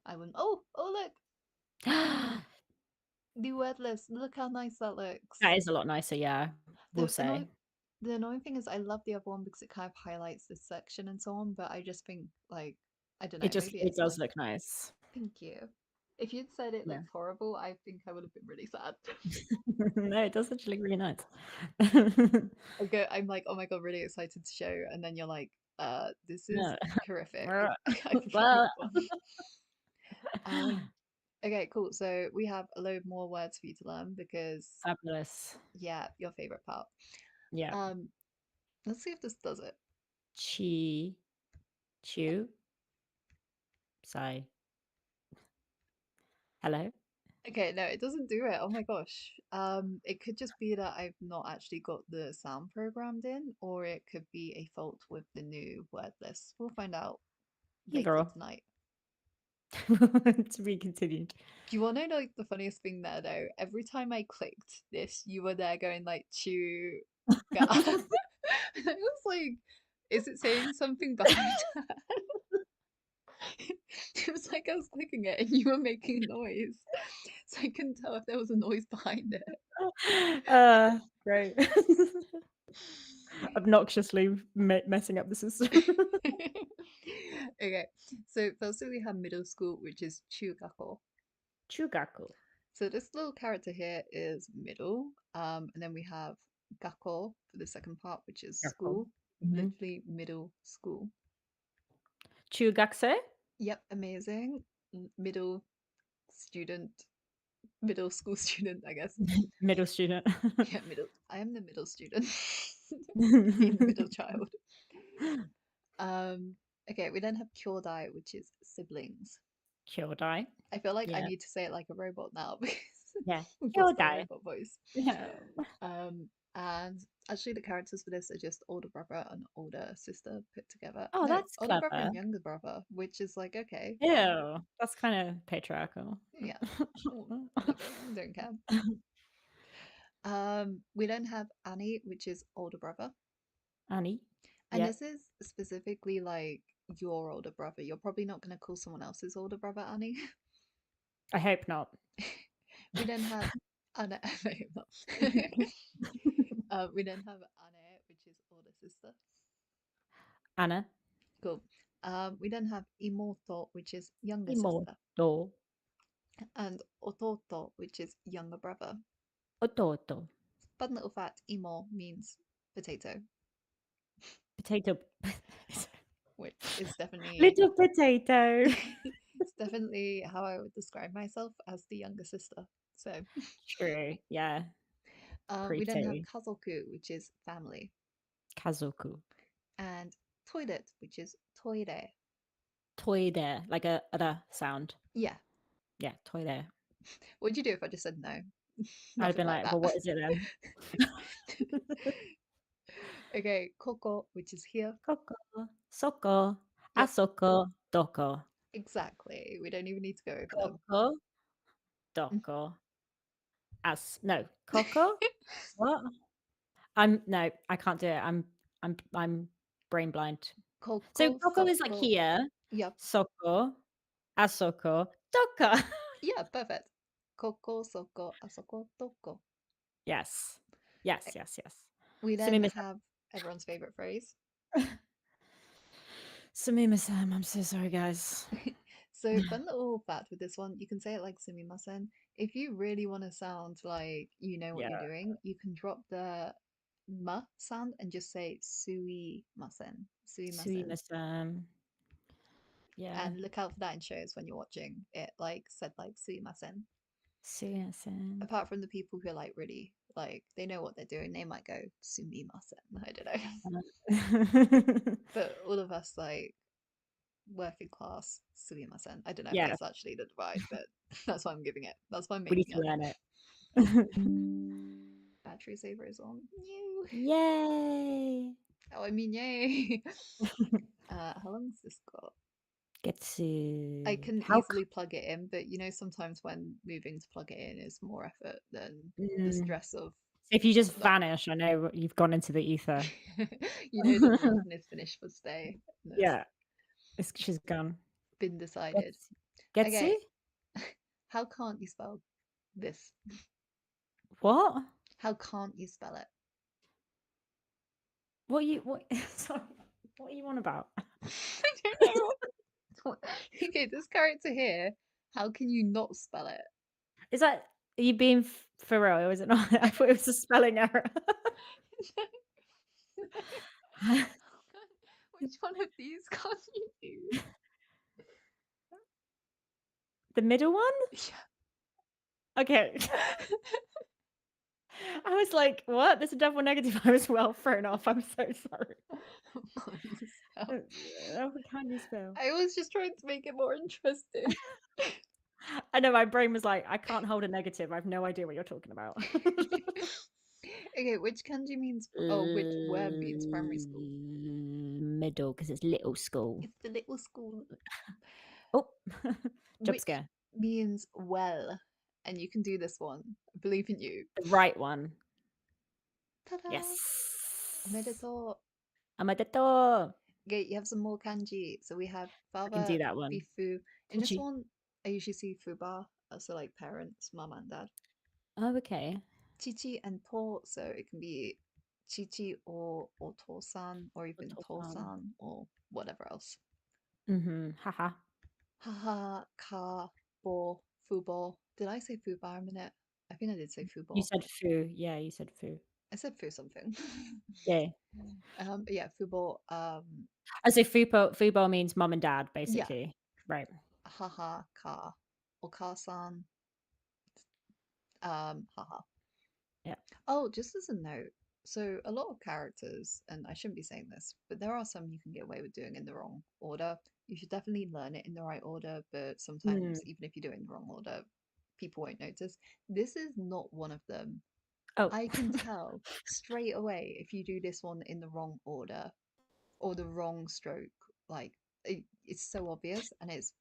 I wouldn't. Oh, look, the wordless. Look how nice that looks. That is a lot nicer, yeah. We'll say. The annoying thing is I love the other one because it kind of highlights this section and so on, but I just think like I don't know, maybe It it's does my... look nice. Thank you. If you'd said it Yeah. looked horrible, I think I would have been really sad. No, it does actually look really nice. I'm like, oh my god, really excited to show, and then you're like, this is No. horrific. Well, I prefer this one. Okay, cool. So we have a load more words for you to learn because Fabulous. yeah, your favorite part. Yeah. Let's see if this does it. Chew. Sigh. Hello? Okay, no, it doesn't do it. Oh my gosh. It could just be that I've not actually got the sound programmed in, or it could be a fault with the new word list. We'll find out Hey, later girl. tonight. To be continued. Do you want to know like the funniest thing there though? Every time I clicked this, you were there going like chew. And I was like, is it saying something behind that? It was like I was clicking it and you were making a noise. So I couldn't tell if there was a noise behind it. Great. Obnoxiously messing up the system. Okay, so firstly we have middle school, which is chugako. Chugaku. So this little character here is middle, and then we have gakko for the second part, which is school, literally middle school. Chugakse? Yep, amazing. Middle student middle school student, I guess. Middle student. Yeah, I am the middle student. The middle child. Okay, we then have kyodai, which is siblings. Kyodai. I feel like I Yeah. need to say it like a robot now because Yeah. that's my Kyodai. robot voice. Yeah. And actually the characters for this are just older brother and older sister put together. Oh, No, that's older brother clever. and younger brother, which is like, okay, Ew. That's kind of patriarchal. yeah, whatever, don't care. We then have Annie, which is older brother. Annie. And Yeah. this is specifically like your older brother. You're probably not going to call someone else's older brother Annie. I hope not. We then have Anna. We then have Anne, which is older sister. Anna. Cool. We then have Imoto, which is younger sister, Imoto. and Ototo, which is younger brother. Ototo. Fun little fact: Imo means potato, Potato. which is definitely Little potato. it's definitely how I would describe myself as the younger sister. So True. Yeah. we then have Pretty. Kazoku, which is family, Kazoku. and toilet, which is toire. Toire. Like a sound. Yeah. Yeah. Toire. What'd you do if I just said no? I'd have been Nothing like, well, what is it then? Okay, Koko, which is here. Koko. Soko. Yep. Asoko. Doko. Exactly. We don't even need to go over them. Koko. Doko. No. Koko? What? No, I can't do it. I'm brain blind. So Koko, Koko is like Soko. here. Yep. Soko. Asoko. Doka. Yeah, perfect. Koko, Soko, Asoko, Toko. Yes. Yes, yes, yes. We then Sumima-san. have everyone's favorite phrase. Sumima-san, I'm so sorry, guys. So fun little fact with this one, you can say it like sumimasen. If you really want to sound like you know what you're doing, you can drop the ma sound and just say suimasen. Suimasen. Sumima-san. Yeah. And look out for that in shows when you're watching it, like said like suimasen. Sumima-san. Apart from the people who are like really like they know what they're doing, they might go sumimasen. I don't know. But all of us like working class sumimasen. I don't know if Yeah. that's actually the divide, but that's why I'm giving it. That's why I'm We need making to it. learn it. Battery saver is on. Ew. Yay. Oh, I mean, yay. How long's this got? Getsu. I can How easily plug it in, but you know, sometimes when moving to plug it in is more effort than the Mm. stress of. If you just Stop. vanish, I know you've gone into the ether. You know that the run is finished for today. and it's Yeah. She's gone. Been decided. Getsu? Okay. How can't you spell this? What? How can't you spell it? What sorry. What are you on about? I don't know. Okay, this character here, how can you not spell it? Is that are you being for real? Or is it not? I thought it was a spelling error. Which one of these can't you do? The middle one? Yeah. Okay. I was like, what? There's a double negative. I was well thrown off. I'm so sorry. How can you spell? I was just trying to make it more interesting. I know my brain was like, I can't hold a negative. I have no idea what you're talking about. Okay, which kanji means which word means primary school? Middle, because it's little school. It's the little school. Oh, jump Which scare. means well, and you can do this one. I believe in you. The right one. Ta-da! Yes. Omedetou. Omedetou. Okay, you have some more kanji. So we have I father, can do that one. bifu. In this Fuji. one, I usually see fuba, so like parents, mom and dad. Oh, okay. Chichi and to, so it can be chichi or to-san, or even Otosan. to-san, or whatever else. Mm-hmm. Haha. Haha, ka, bo, fubo. Did I say fuba a minute? I think I did say fubo. You said fu. Yeah, you said fu. I said fu something. Yeah. But yeah, fubo. I say fubo means mum and dad, basically. Yeah. Right. Haha, ka, okasan, Haha. Yeah. Oh, just as a note, so a lot of characters, and I shouldn't be saying this, but there are some you can get away with doing in the wrong order. You should definitely learn it in the right order, but Mm. sometimes even if you do it in the wrong order, people won't notice. This is not one of them. Oh. I can tell straight away if you do this one in the wrong order or the wrong stroke. Like it's so obvious, and it's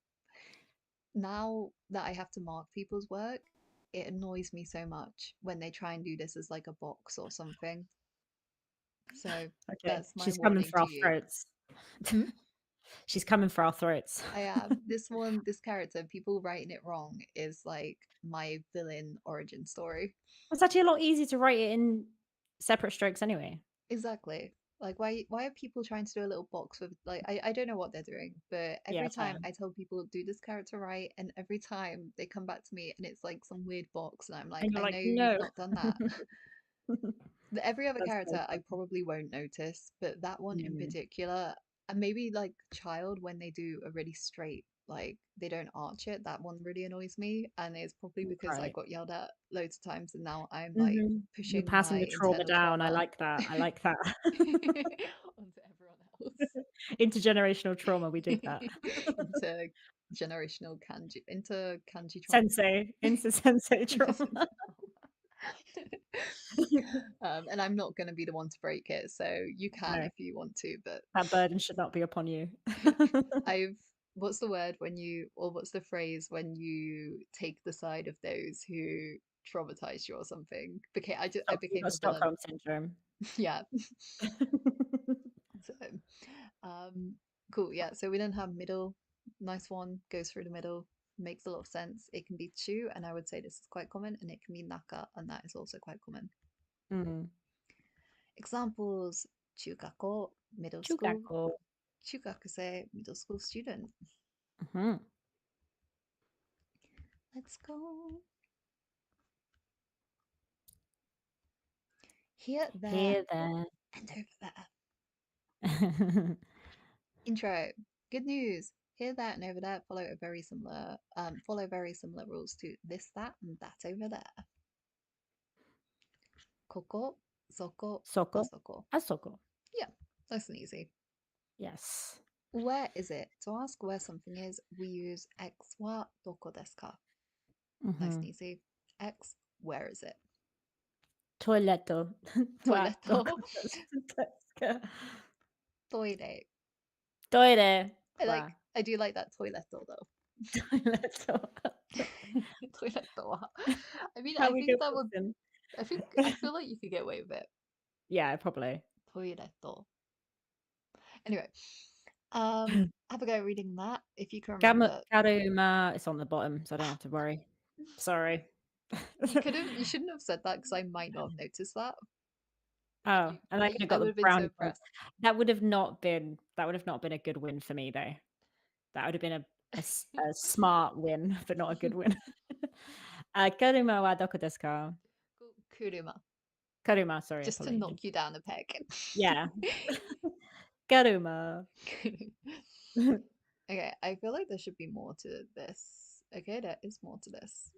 now that I have to mark people's work, it annoys me so much when they try and do this as like a box or something. So Okay. that's my She's coming warning for to our you. throats. Hmm? She's coming for our throats. I am. This one, this character, people writing it wrong is like my villain origin story. It's actually a lot easier to write it in separate strokes anyway. Exactly. Like why are people trying to do a little box with like I don't know what they're doing, but Yeah, every time fair. I tell people do this character right, and every time they come back to me and it's like some weird box, and I'm like, And you're I like, know you've no. not done that. Every other That's so character I funny. probably won't notice, but that one in Mm. particular, and maybe like Child when they do a really straight, like they don't arch it, that one really annoys me. And it's probably because I Right. got yelled at loads of times and now I'm like Mhm. You're pushing my passing the trauma internal down. I trauma like that. I like that. onto everyone else. Intergenerational trauma. We dig that. Intergenerational kanji, kanji trauma. Sensei. Into sensei trauma. And I'm not going to be the one to break it, so you can No, if you want to, but that burden should not be upon you. I've what's the word when you or what's the phrase when you take the side of those who traumatized you or something? I You've became got the villain. Stockholm syndrome. Yeah. So um cool, yeah. So we then have middle, nice one, goes through the middle, makes a lot of sense. It can be chu, and I would say this is quite common, and it can be naka, and that is also quite common. Mm. Examples: chukako, middle school, Chugako. chukakuse, middle school student. Mhm. Let's go. Here, there, Here, there. and over there. Intro. Good news. Here, that, and over there follow very similar rules to this, that, and that over there. Koko, soko, Soko. asoko. Asoko. Yeah, nice and easy. Yes. Where is it? To ask where something is, we use X wa doko desu ka? Nice and Mhm. easy. X, where is it? Toiletto. Wa Toiletto. desu. Toire. Toire. Wa I do like that toiletto though. toiletto. Toiletto. I mean, How we go Boston. I feel like you could get away with it. Yeah, probably. Toiletto. Anyway, have a go reading that if you can remember. Karuma. It's on the bottom, so I don't have to worry. Sorry. You shouldn't have said that because I might not have noticed that. Oh, and I could have I got would the have been so brownie points. impressed. That would have not been a good win for me though. That would have been a smart win, but not a good win. Karuma wa doko desu ka? Kuruma, Karuma, sorry, just to apologies. knock you down a peg. Yeah. Karuma. Okay, I feel like there should be more to this. Okay, there is more to this.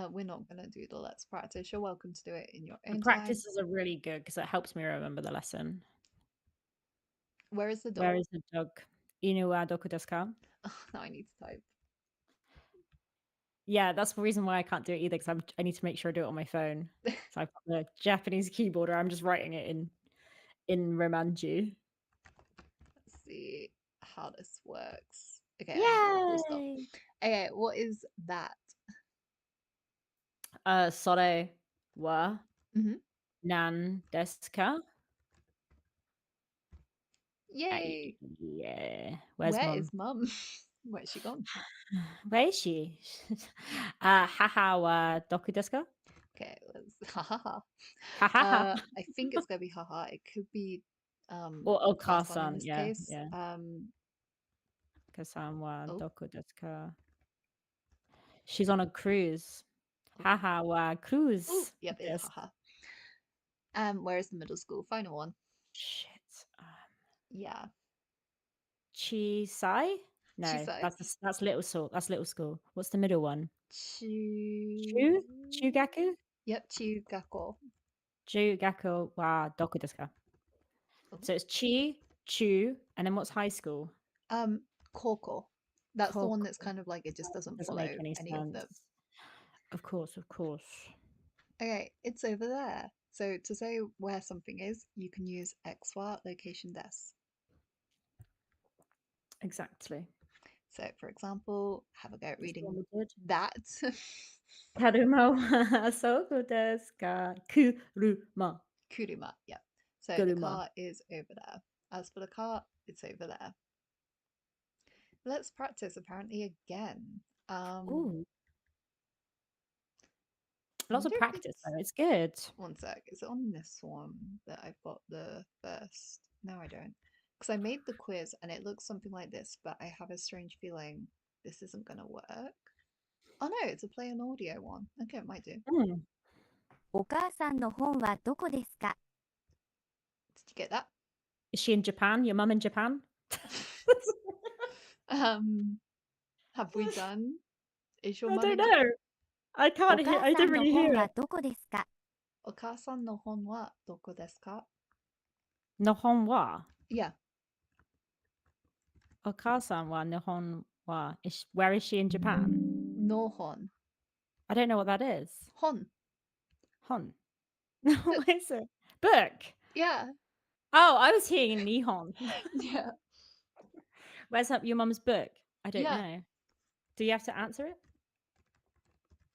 We're not gonna do the let's practice. You're welcome to do it in your The own time. practices are really good because it helps me remember the lesson. Where is the dog? Where is the dog? Inu wa doko desu ka? Oh, now I need to type. Yeah, that's the reason why I can't do it either because I need to make sure I do it on my phone. So I've got the Japanese keyboard, or I'm just writing it in Romanji. Let's see how this works. Okay, I need a full stop. Yay! Okay, what is that? Sore wa Mm-hmm. nan desu ka? Yay! Yeah. Where's Where mum? is mum? Where's she gone? Where is she? Haha wa doku desu ka? Okay, let's haha. Ha ha ha. I think it's gonna be haha. It could be Or Okasan in Okasan, this yeah, case. yeah. Okasan wa Oh, doku desu ka? She's on a cruise. Haha wa oh, cruise. yep, it's Yes. haha. Where is the middle school? Final one. Shit. Yeah, Chisai? No, Chisai. that's little school. That's little school. What's the middle one? Chu. Chugaku? Yep, chugako. Chugaku wa doku desu ka? So it's chi, chu, and then what's high school? Koko. That's the one that's Koko. kind of like it just doesn't Doesn't follow make any any of them. sense. Of course. Okay, it's over there. So to say where something is, you can use exwa location des. Exactly. So for example, have a go at Just the one reading we did. that. Karuma wa soku desu ka? Kuruma. Kuruma, yeah. So the Kuruma. car is over there. As for the car, it's over there. Let's practice apparently again. Ooh. I Lots of wonder if practice it's though. It's good. one sec. Is it on this one that I've got the first? No, I don't. Because I made the quiz and it looks something like this, but I have a strange feeling this isn't gonna work. Oh no, it's a play on audio one. Okay, it might do. Mm. お母さんの本はどこですか Did you get that? Is she in Japan? Your mum in Japan? Have we done? Is your I mum don't in know. I お can't hear. 母 I さ didn't んの really 本 hear は it. どこですか Okasan no hon wa doko desu ka? Nihon wa. Yeah. Okasan wa Nihon wa. Where is she in Japan? No hon. I don't know what that is. Hon. Hon. What is it? Book. Yeah. Oh, I was hearing Nihon. Yeah. Where's your mum's book? I don't Yeah. know. Do you have to answer it?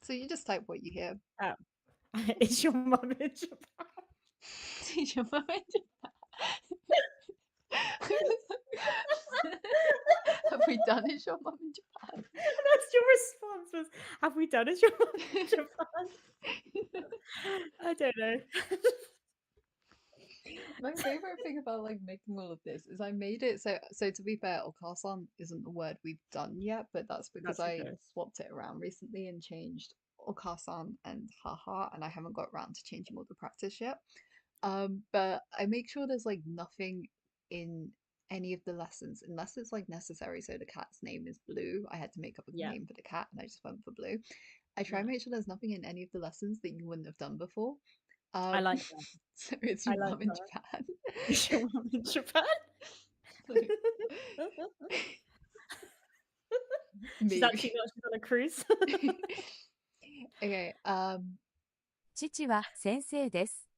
So you just type what you hear. Oh. Is your mum in Japan? Is your mum in Japan? Have we done Is your mum in Japan? That's your response was, have we done Is your mum in Japan? I don't know. My favorite thing about like making all of this is I made it so to be fair, Okasan isn't the word we've done yet, but that's because That's I okay. swapped it around recently and changed Okasan and haha, and I haven't got around to changing all the practice yet. But I make sure there's like nothing in any of the lessons unless it's like necessary. So the cat's name is Blue. I had to make up a Yeah. name for the cat and I just went for Blue. I try and Yeah. make sure there's nothing in any of the lessons that you wouldn't have done before. I like that. So it's I your like mum in that. Japan. Is your mum in Japan? Like, She's me. actually not. She's on a cruise. Okay, 父は先生です。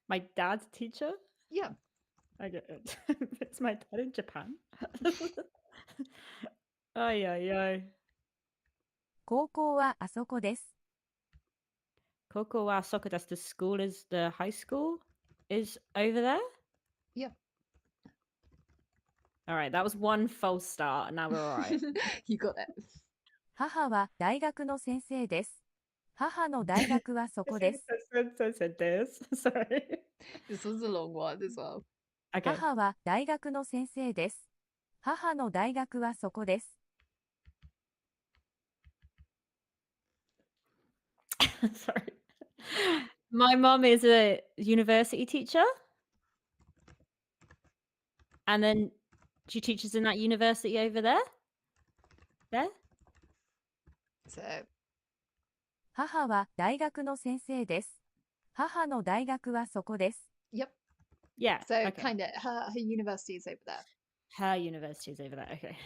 My dad's teacher? yeah. I get it. It's my dad in Japan. Ay, ay, ay. 高校はあそこです。 Koko wa Sokodas, the school is the high school is over there? Yeah. All right, that was one false start. Now we're all right. You got it. 母は大学の先生です。母の大学はそこです。 said this. Sorry. This was a long one as well. Okay. 母は大学の先生です。母の大学はそこです。 Sorry. My mom is a university teacher. And then she teaches in that university over there. There? So 母は大学の先生です。母の大学はそこです。 yep. Yeah. So okay. kind of her university is over there. Her university is over there. Okay.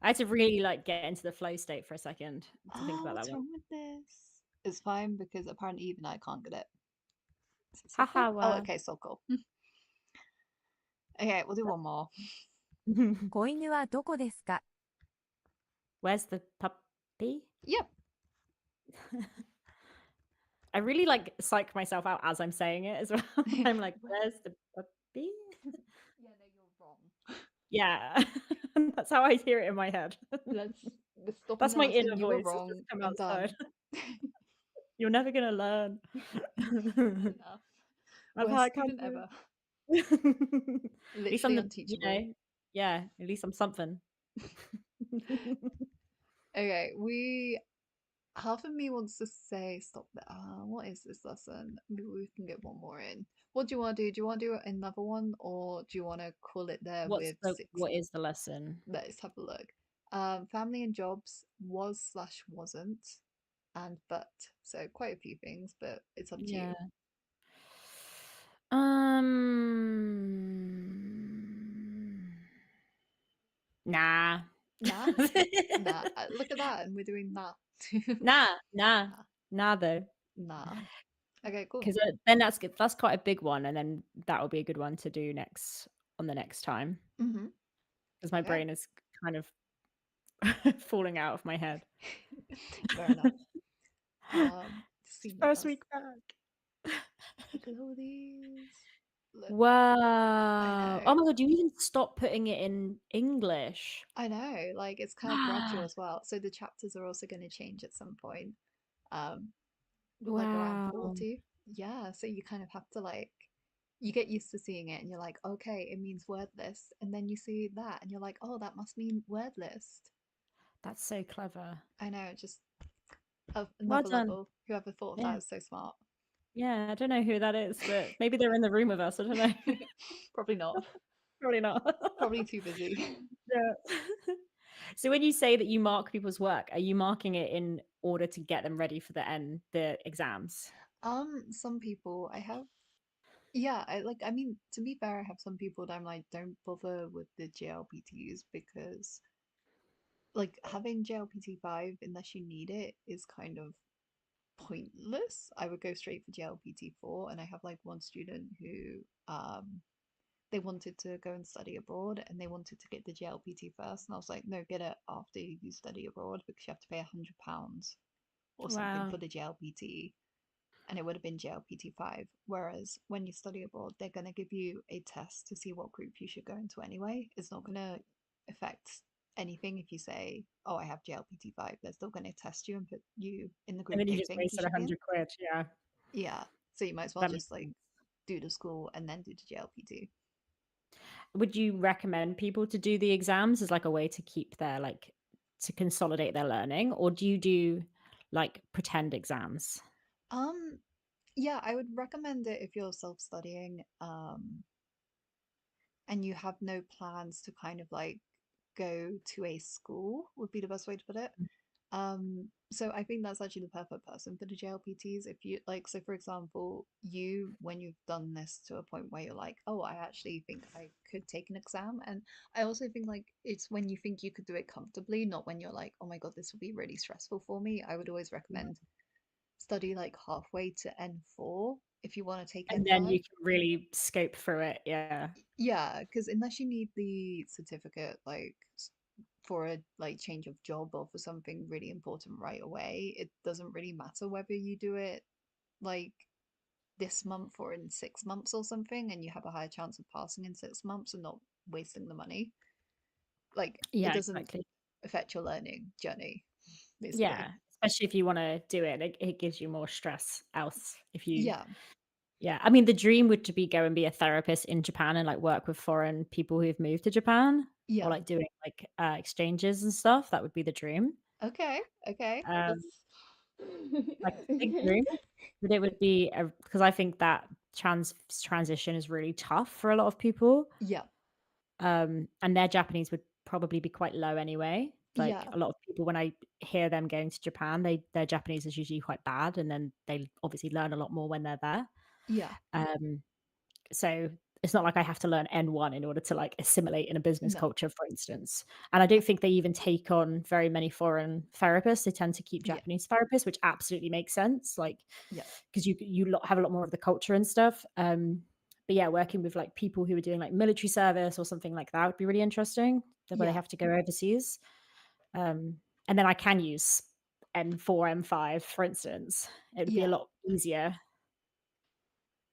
I had to really like get into the flow state for a second to think about What's that one. wrong with this? It's fine because apparently even I can't get it. Is it Haha, Soko? Oh, wa. okay, so cool. Okay, we'll do one more. 子犬はどこですか Where's the puppy? Yep. I really like psych myself out as I'm saying it as well. I'm like, where's the puppy? Yeah, no, you're wrong. Yeah. That's how I hear it in my head. We're stopping That's the my lesson. inner You were voice. It's wrong. just come I'm done. outside. You're never gonna learn. Enough. I've Worst had student company. ever. At least I'm Literally the, unteachable. yeah, at least I'm something. Okay, half of me wants to say stop there. What is this lesson? Maybe we can get one more in. What do you want to do? Do you want to do another one or do you want to call it there with 6? What is the lesson? Let's have a look. Family and jobs was slash wasn't, and but. So quite a few things, but it's up to Yeah. you. Nah. Nah, nah. Look at that, and we're doing nah. Nah. Nah, Nah, though. nah. Okay, cool. Because then that's good. That's quite a big one, and then that will be a good one to do next on the next time. Mm-hmm. Because my Okay. brain is kind of falling out of my head. Fair enough. Senior First bus. week back. Look at all these. Look, I Wow. Oh know. my god, you even stop putting it in English. I know. Like it's kind of gradual as well. So the chapters are also going to change at some point. Um, like around Wow. 40. Yeah, so you kind of have to like you get used to seeing it and you're like, okay, it means word list. And then you see that and you're like, oh, that must mean word list. That's so clever. I know, just Well another done. level. Whoever thought of Yeah. that is so smart. Yeah, I don't know who that is, but maybe they're in the room with us. I don't know. Probably not. Probably not. Probably too busy. Yeah. So when you say that you mark people's work, are you marking it in order to get them ready for the exams? Some people I have yeah, I mean, to be fair, I have some people that I'm like, don't bother with the JLPTs because like having JLPT 5 unless you need it is kind of pointless. I would go straight for JLPT 4, and I have like one student who they wanted to go and study abroad and they wanted to get the JLPT first, and I was like, no, get it after you study abroad because you have to pay £100 or something Wow. for the JLPT, and it would have been JLPT 5. Whereas when you study abroad, they're going to give you a test to see what group you should go into anyway. It's not going to affect anything if you say, oh, I have JLPT 5. They're still going to test you and put you in the And group then you they just think you wasted should be in. 100 quid. Yeah, Yeah. So you might as well that makes just like sense. do the school and then do the JLPT. Would you recommend people to do the exams as like a way to keep their to consolidate their learning, or do you do like pretend exams? Um, yeah, I would recommend it if you're self-studying, and you have no plans to kind of like go to a school would be the best way to put it. So I think that's actually the perfect person for the JLPTs. If you like, so for example, when you've done this to a point where you're like, oh, I actually think I could take an exam. And I also think like it's when you think you could do it comfortably, not when you're like, oh my God, this would be really stressful for me. I would always recommend study like halfway to N4 if you want to take And then N5. you can really scope through it. Yeah. Yeah, because unless you need the certificate, like for a like change of job or for something really important right away, it doesn't really matter whether you do it like this month or in 6 months or something, and you have a higher chance of passing in 6 months and not wasting the money. Like it Yeah, doesn't exactly. affect your learning journey, Yeah, basically. especially if you want to do it, it gives you more stress else if you. Yeah, Yeah, I mean, the dream would to be go and be a therapist in Japan and like work with foreign people who've moved to Japan, or yeah. like doing like exchanges and stuff. That would be the dream. Okay, okay. Um, That's like a big dream, but it would be because I think that transition is really tough for a lot of people. yeah, And their Japanese would probably be quite low anyway. Like yeah, a lot of people, when I hear them going to Japan, their Japanese is usually quite bad, and then they obviously learn a lot more when they're there. yeah. Um, so it's not like I have to learn N1 in order to like assimilate in a business No, culture, for instance. And I don't think they even take on very many foreign therapists. They tend to keep yeah, Japanese therapists, which absolutely makes sense. Like yeah, because have a lot more of the culture and stuff. But yeah, working with like people who are doing like military service or something like that would be really interesting. Where they yeah, have to go overseas, and then I can use M4, M5, for instance. It would be a yeah. lot easier.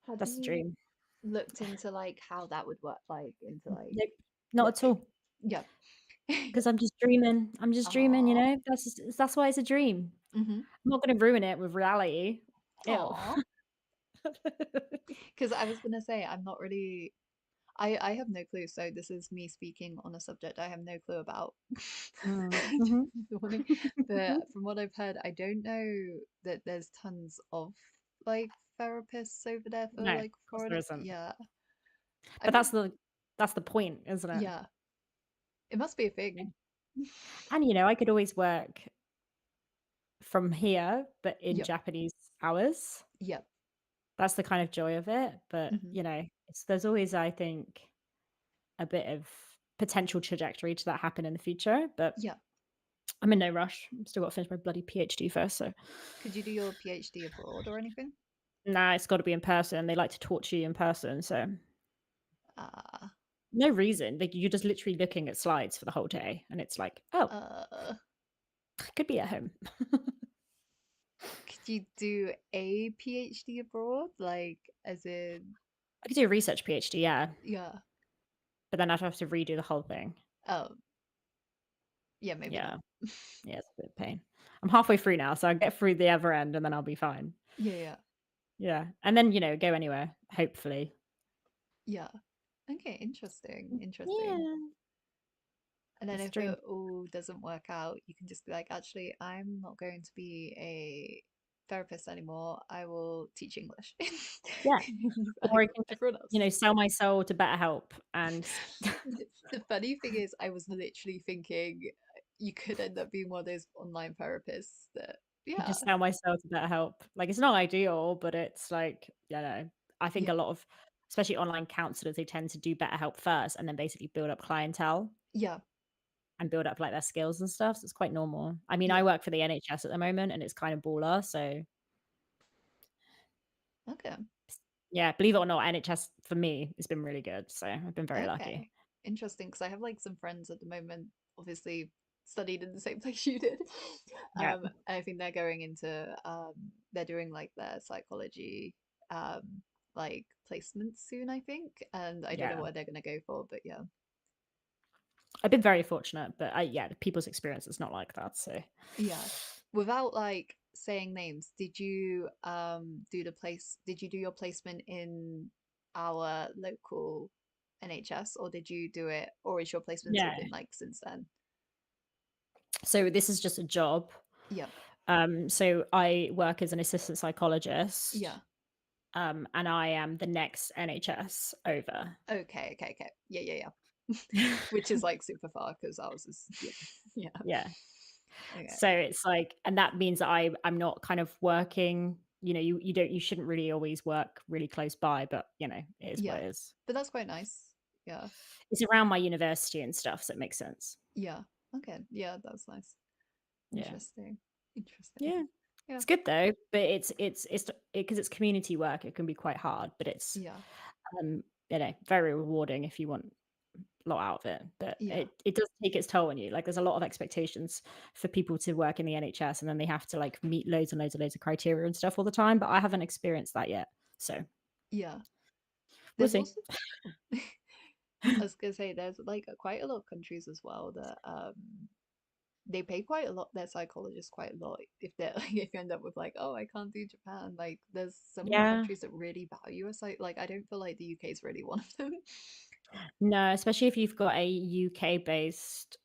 Have That's the you dream. looked into like how that would work, like into like Nope, not what at they all. yeah. Because I'm just dreaming. I'm just dreaming. Aw. That's why it's a dream. Mm-hmm. I'm not going to ruin it with reality. Ew. Aw. Because I was gonna say I'm not really I have no clue, so this is me speaking on a subject I have no clue about. Mhm. But from what I've heard, I don't know that there's tons of like therapists over there for No, of like course there foreign. isn't. Yeah. I But mean, that's the point, isn't it? yeah, it must be a thing. And you know, I could always work from here, but in Yep. Japanese hours. Yep. That's the kind of joy of it. But Hmm. you know, there's always, I think, a bit of potential trajectory to that happen in the future. But Yeah. I'm in no rush. I'm still got to finish my bloody PhD first. So Could you do your PhD abroad or anything? nah, it's got to be in person. They like to torture you in person. So Uh, no reason. Like you're just literally looking at slides for the whole day, and it's like, oh, uh, I could be at home. could you do a PhD abroad? Like, as in, I could do a research PhD, yeah, yeah. but then I'd have to redo the whole thing. Oh, yeah, maybe Yeah, not. yeah, it's a bit of pain. I'm halfway through now, so I'll get through the other end, and then I'll be fine. Yeah, yeah, Yeah, and then you know, go anywhere. Hopefully. yeah. Okay, interesting, interesting. Yeah, And then it's a if it dream. all doesn't work out, you can just be like, actually, I'm not going to be a therapist anymore. I will teach English. Yeah, or Like I can just, everyone you know, else. sell my soul to BetterHelp, and The funny thing is, I was literally thinking you could end up being one of those online therapists that, could yeah, just sell my soul to BetterHelp. Like it's not ideal, but it's like, you know, I think yeah, a lot of, especially online counselors, they tend to do BetterHelp first, and then basically build up clientele yeah, and build up like their skills and stuff. So it's quite normal. I mean, I yeah. work for the NHS at the moment, and it's kind of baller. So Okay, yeah, believe it or not, NHS for me has been really good. So I've been very lucky. okay. Interesting, because I have like some friends at the moment, obviously studied in the same place you did. Yeah, And I think they're going into they're doing like their psychology um like placements soon, I think. And I don't know yeah. what they're gonna go for, but yeah. I've been very fortunate, but yeah, people's experience is not like that. So Yeah. Without like saying names, did you do your placement in our local NHS, or did you do it, or is your placement sort yeah, of been like since then? so this is just a job. Yeah. So I work as an assistant psychologist, Yeah. and I am the next NHS over. Okay, okay, okay. Yeah, yeah, yeah. Which is like super far because ours is yeah. Yeah. Okay. So it's like, and that means that I'm not kind of working. You know, you shouldn't really always work really close by, but you know, it is what Yeah. it is. But that's quite nice. Yeah. It's around my university and stuff, so it makes sense. Yeah. Okay. Yeah, that's nice. Yeah. Interesting. Interesting. Yeah. Yeah. It's good though, but it's because it's community work, it can be quite hard, but it's Yeah. you know, very rewarding if you want a lot out of it. But Yeah. it does take its toll on you. Like there's a lot of expectations for people to work in the NHS, and then they have to like meet loads and loads and loads of criteria and stuff all the time. But I haven't experienced that yet. So Yeah. we'll There's see. also I was gonna say there's like quite a lot of countries as well that they pay quite a lot their psychologists quite a lot if they're like if you end up with like, oh, I can't do Japan. Like there's some Yeah. countries that really value us. Like I don't feel like the UK is really one of them. No, especially if you've got a UK based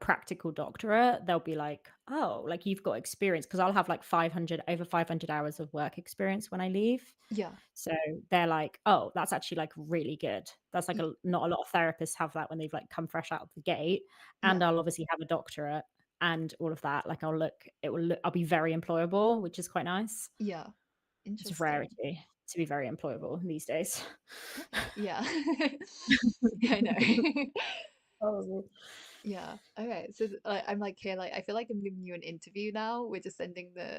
practical doctorate, they'll be like, oh, like you've got experience because I'll have like 500 over 500 hours of work experience when I leave. Yeah. So they're like, oh, that's actually like really good. That's like y- not a lot of therapists have that when they've like come fresh out of the gate. Yeah. And I'll obviously have a doctorate and all of that. Like I'll be very employable, which is quite nice. Yeah. It's a Interesting. rarity to be very employable these days. Okay. Yeah. I know. Oh. Yeah. Okay. So I'm like here, like I feel like I'm giving you an interview now. We're just sending the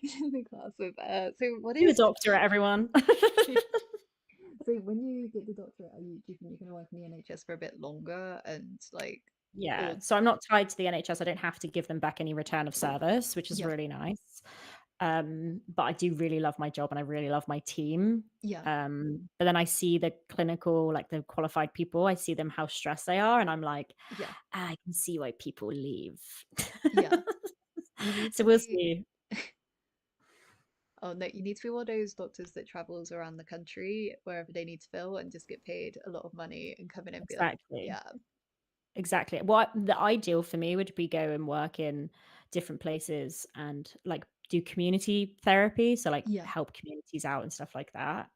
in the class with so what Do a is doctorate, everyone. so when you get the doctorate, do you think you're gonna work in the NHS for a bit longer and like Yeah. or So I'm not tied to the NHS. I don't have to give them back any return of service, which is yeah, really nice. But I do really love my job and I really love my team. yeah, But then I see the clinical, like the qualified people, I see them how stressed they are, and I'm like, yeah, I can see why people leave. yeah. You need So to we'll be see. oh no, you need to be one of those doctors that travels around the country wherever they need to fill and just get paid a lot of money and come in and be like, Exactly. yeah, Exactly. What the ideal for me would be go and work in different places and like do community therapy, so like yeah, help communities out and stuff like that.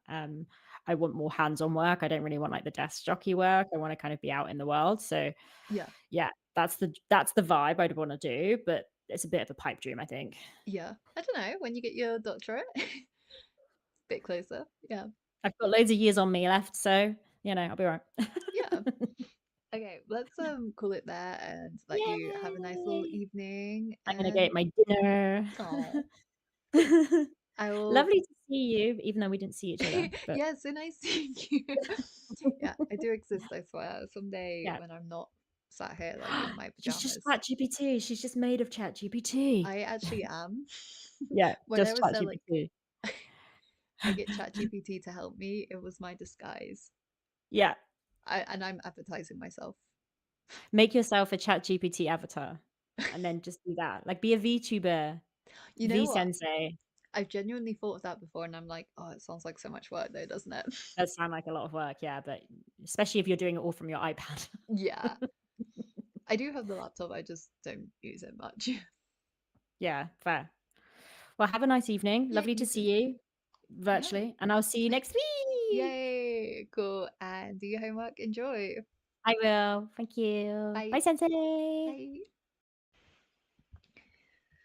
I want more hands-on work. I don't really want like the desk jockey work. I want to kind of be out in the world. So Yeah. yeah, that's the vibe I'd want to do, but it's a bit of a pipe dream, I think. Yeah. I don't know, when you get your doctorate, bit closer. Yeah. I've got loads of years on me left, so I'll be right. Yeah. Okay, let's call it there and let you have a nice little Yay! evening. I'm gonna go And eat my dinner. oh, I will. Lovely to see you, even though we didn't see each other. But Yeah, so nice seeing you. Yeah, I do exist, I swear. Someday yeah, when I'm not sat here like in my she's just pajamas, ChatGPT. She's just made of ChatGPT. I actually am. Yeah, When I just was there, like, ChatGPT. I get ChatGPT to help me. It was my disguise. Yeah, And I'm advertising myself. make yourself a ChatGPT avatar, and then just do that. Like, be a VTuber, You know V what? Sensei. I've genuinely thought of that before, and I'm like, oh, it sounds like so much work, though, doesn't it? Does sound like a lot of work, yeah, but especially if you're doing it all from your iPad. Yeah, I do have the laptop. I just don't use it much. Yeah, fair. Well, have a nice evening. Yeah, Lovely you to too. see you Yeah. virtually, and I'll see you next week. Yay, cool. And do your homework. Enjoy. I will. Thank you. Bye. Bye, Sensei. Bye.